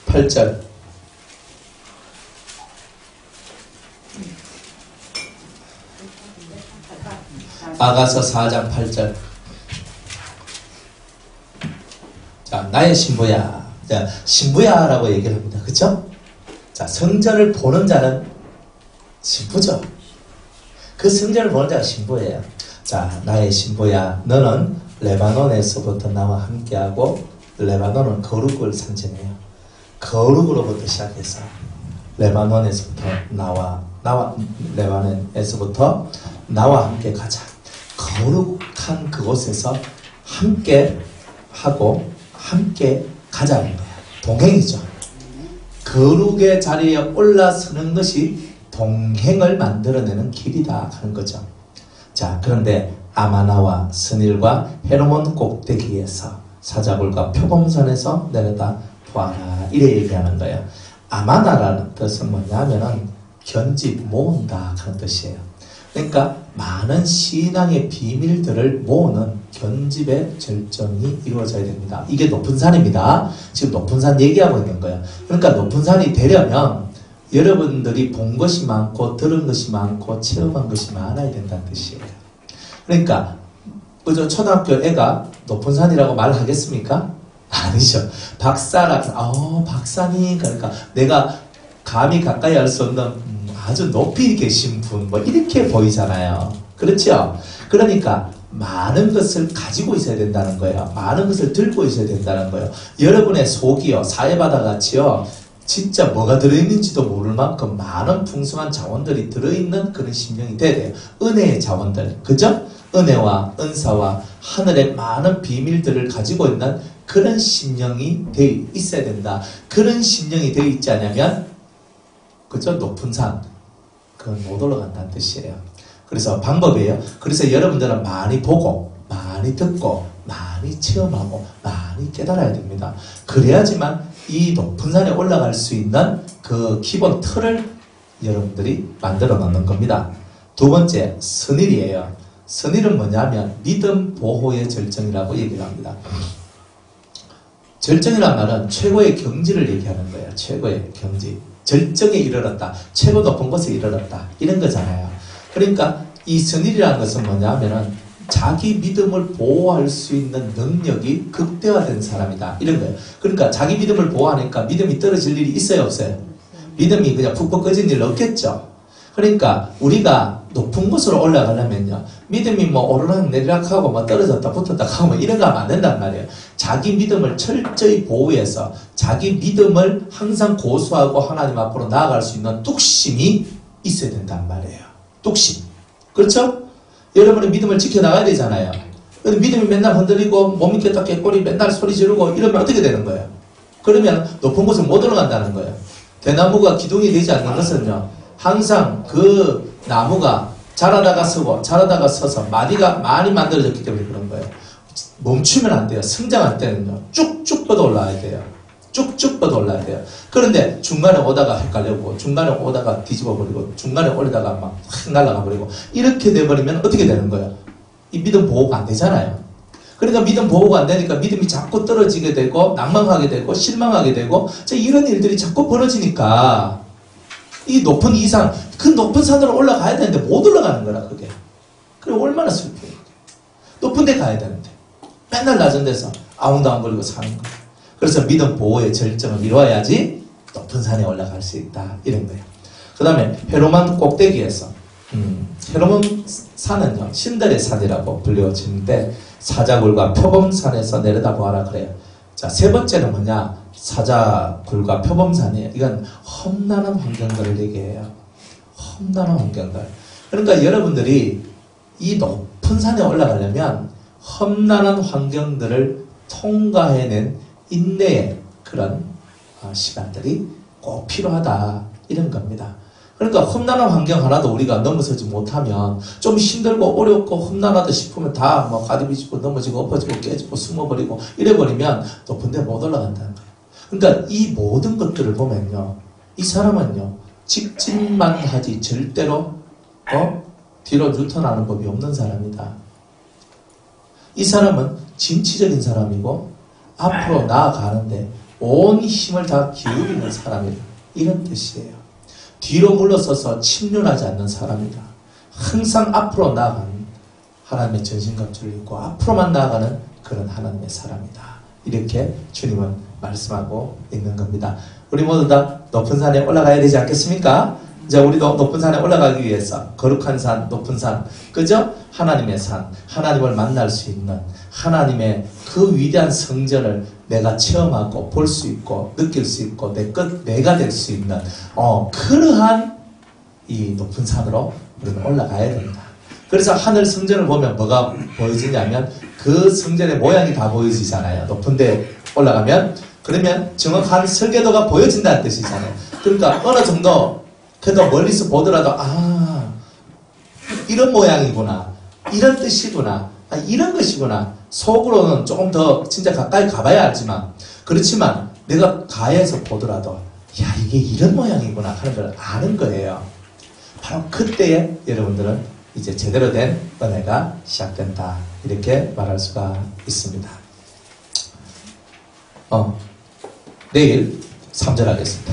8절. 아가서 4장 8절. 자, 나의 신부야. 자, 신부야라고 얘기를 합니다. 그쵸? 자, 성전을 보는 자는 신부죠. 그 성전을 보는 자가 신부예요. 자, 나의 신부야. 너는 레바논에서부터 나와 함께하고, 레바논은 거룩을 상징해요. 거룩으로부터 시작해서 레바논에서부터 레바논에서부터 나와 함께 가자. 거룩한 그곳에서 함께 하고 함께 가자는 거야. 동행이죠. 거룩의 자리에 올라서는 것이 동행을 만들어내는 길이다 하는 거죠. 자, 그런데 아마나와 스닐과 헤르몬 꼭대기에서 사자굴과 표범산에서 내려다 보아라. 이래 얘기하는 거예요. 아마나라는 뜻은 뭐냐면은 견집, 모은다 하는 뜻이에요. 그러니까 많은 신앙의 비밀들을 모으는 견집의 절정이 이루어져야 됩니다. 이게 높은 산입니다. 지금 높은 산 얘기하고 있는 거예요. 그러니까 높은 산이 되려면 여러분들이 본 것이 많고 들은 것이 많고 체험한 것이 많아야 된다는 뜻이에요. 그러니까 그저 초등학교 애가 높은 산이라고 말하겠습니까? 아니죠. 박사님, 그러니까 내가 감히 가까이 할 수 없는 아주 높이 계신 분, 뭐 이렇게 보이잖아요. 그렇죠? 그러니까 많은 것을 가지고 있어야 된다는 거예요. 많은 것을 들고 있어야 된다는 거예요. 여러분의 속이요, 사해바다 같이요, 진짜 뭐가 들어있는지도 모를 만큼 많은 풍성한 자원들이 들어있는 그런 심령이 돼야 돼요. 은혜의 자원들, 그죠? 은혜와 은사와 하늘의 많은 비밀들을 가지고 있는 그런 심령이 돼 있어야 된다. 그런 심령이 돼 있지 않으면, 그죠? 높은 산, 그건 못 올라간다는 뜻이에요. 그래서 방법이에요. 그래서 여러분들은 많이 보고, 많이 듣고, 많이 체험하고, 많이 깨달아야 됩니다. 그래야지만 이 높은 산에 올라갈 수 있는 그 기본 틀을 여러분들이 만들어 놓는 겁니다. 두 번째, 선일이에요. 선일은 뭐냐면 믿음 보호의 절정이라고 얘기를 합니다. 절정이란 말은 최고의 경지를 얘기하는 거예요. 최고의 경지. 절정에 이르렀다. 최고 높은 곳에 이르렀다. 이런 거잖아요. 그러니까 이 선일이라는 것은 뭐냐면은 자기 믿음을 보호할 수 있는 능력이 극대화된 사람이다. 이런 거예요. 그러니까 자기 믿음을 보호하니까 믿음이 떨어질 일이 있어요, 없어요? 믿음이 그냥 푹푹 꺼진 일 없겠죠. 그러니까 우리가 높은 곳으로 올라가려면요, 믿음이 뭐 오르락 내리락 하고 뭐 떨어졌다 붙었다 하고 뭐 이런 거 하면 안 된단 말이에요. 자기 믿음을 철저히 보호해서 자기 믿음을 항상 고수하고 하나님 앞으로 나아갈 수 있는 뚝심이 있어야 된단 말이에요. 뚝심. 그렇죠? 여러분의 믿음을 지켜나가야 되잖아요. 근데 믿음이 맨날 흔들리고 못 믿겠다 깨꼬리 맨날 소리 지르고 이러면 어떻게 되는 거예요? 그러면 높은 곳을 못 올라간다는 거예요. 대나무가 기둥이 되지 않는 것은요, 항상 그 나무가 자라다가 서고 자라다가 서서 마디가 많이 만들어졌기 때문에 그런 거예요. 멈추면 안 돼요. 성장할 때는요, 쭉쭉 뻗어 올라야 돼요. 쭉쭉 뻗어 올라야 돼요. 그런데 중간에 오다가 헷갈리고 중간에 오다가 뒤집어 버리고 중간에 올리다가 막 확 날아가 버리고 이렇게 돼버리면 어떻게 되는 거예요? 이 믿음 보호가 안 되잖아요. 그러니까 믿음 보호가 안 되니까 믿음이 자꾸 떨어지게 되고 낭망하게 되고 실망하게 되고 이런 일들이 자꾸 벌어지니까 이 높은 이상, 그 높은 산으로 올라가야 되는데 못 올라가는 거라 그게. 그래 얼마나 슬퍼요. 높은 데 가야 되는데 맨날 낮은 데서 아웅다웅거리고 사는 거예요. 그래서 믿음 보호의 절정을 이루어야지 높은 산에 올라갈 수 있다. 이런 거예요. 그 다음에 헤르몬 꼭대기에서 헤르몬 산은요, 신들의 산이라고 불려지는데 사자굴과 표범산에서 내려다보아라 그래요. 자, 세 번째는 뭐냐? 사자굴과 표범산이에요. 이건 험난한 환경들을 얘기해요. 험난한 환경들. 그러니까 여러분들이 이 높은 산에 올라가려면 험난한 환경들을 통과해낸 인내의 그런 시간들이 꼭 필요하다. 이런 겁니다. 그러니까 험난한 환경 하나도 우리가 넘어서지 못하면 좀 힘들고 어렵고 험난하다 싶으면 다 뭐 가디비집고 넘어지고 엎어지고 깨지고 숨어버리고 이래버리면 높은 데 못 올라간다는 거예요. 그러니까 이 모든 것들을 보면요, 이 사람은요, 직진만 하지 절대로 뒤로 유턴하는 법이 없는 사람이다. 이 사람은 진취적인 사람이고 앞으로 나아가는데 온 힘을 다 기울이는 사람이다. 이런 뜻이에요. 뒤로 물러서서 침륜하지 않는 사람이다. 항상 앞으로 나아가는 하나님의 전신갑주를 입고 앞으로만 나아가는 그런 하나님의 사람이다. 이렇게 주님은 말씀하고 있는 겁니다. 우리 모두 다 높은 산에 올라가야 되지 않겠습니까? 이제 우리도 높은 산에 올라가기 위해서 거룩한 산, 높은 산, 그죠? 하나님의 산, 하나님을 만날 수 있는 하나님의 그 위대한 성전을 내가 체험하고 볼 수 있고 느낄 수 있고 내가 될 수 있는 그러한 이 높은 산으로 우리는 올라가야 된다. 그래서 하늘 성전을 보면 뭐가 보여지냐면 그 성전의 모양이 다 보여지잖아요. 높은 데 올라가면. 그러면 정확한 설계도가 보여진다는 뜻이잖아요. 그러니까 어느 정도 그래도 멀리서 보더라도 이런 모양이구나, 이런 뜻이구나, 이런 것이구나. 속으로는 조금 더 진짜 가까이 가봐야 알지만, 그렇지만 내가 가에서 보더라도 이게 이런 모양이구나 하는 걸 아는 거예요. 바로 그때에 여러분들은 이제 제대로 된 은혜가 시작된다. 이렇게 말할 수가 있습니다. 내일 3절 하겠습니다.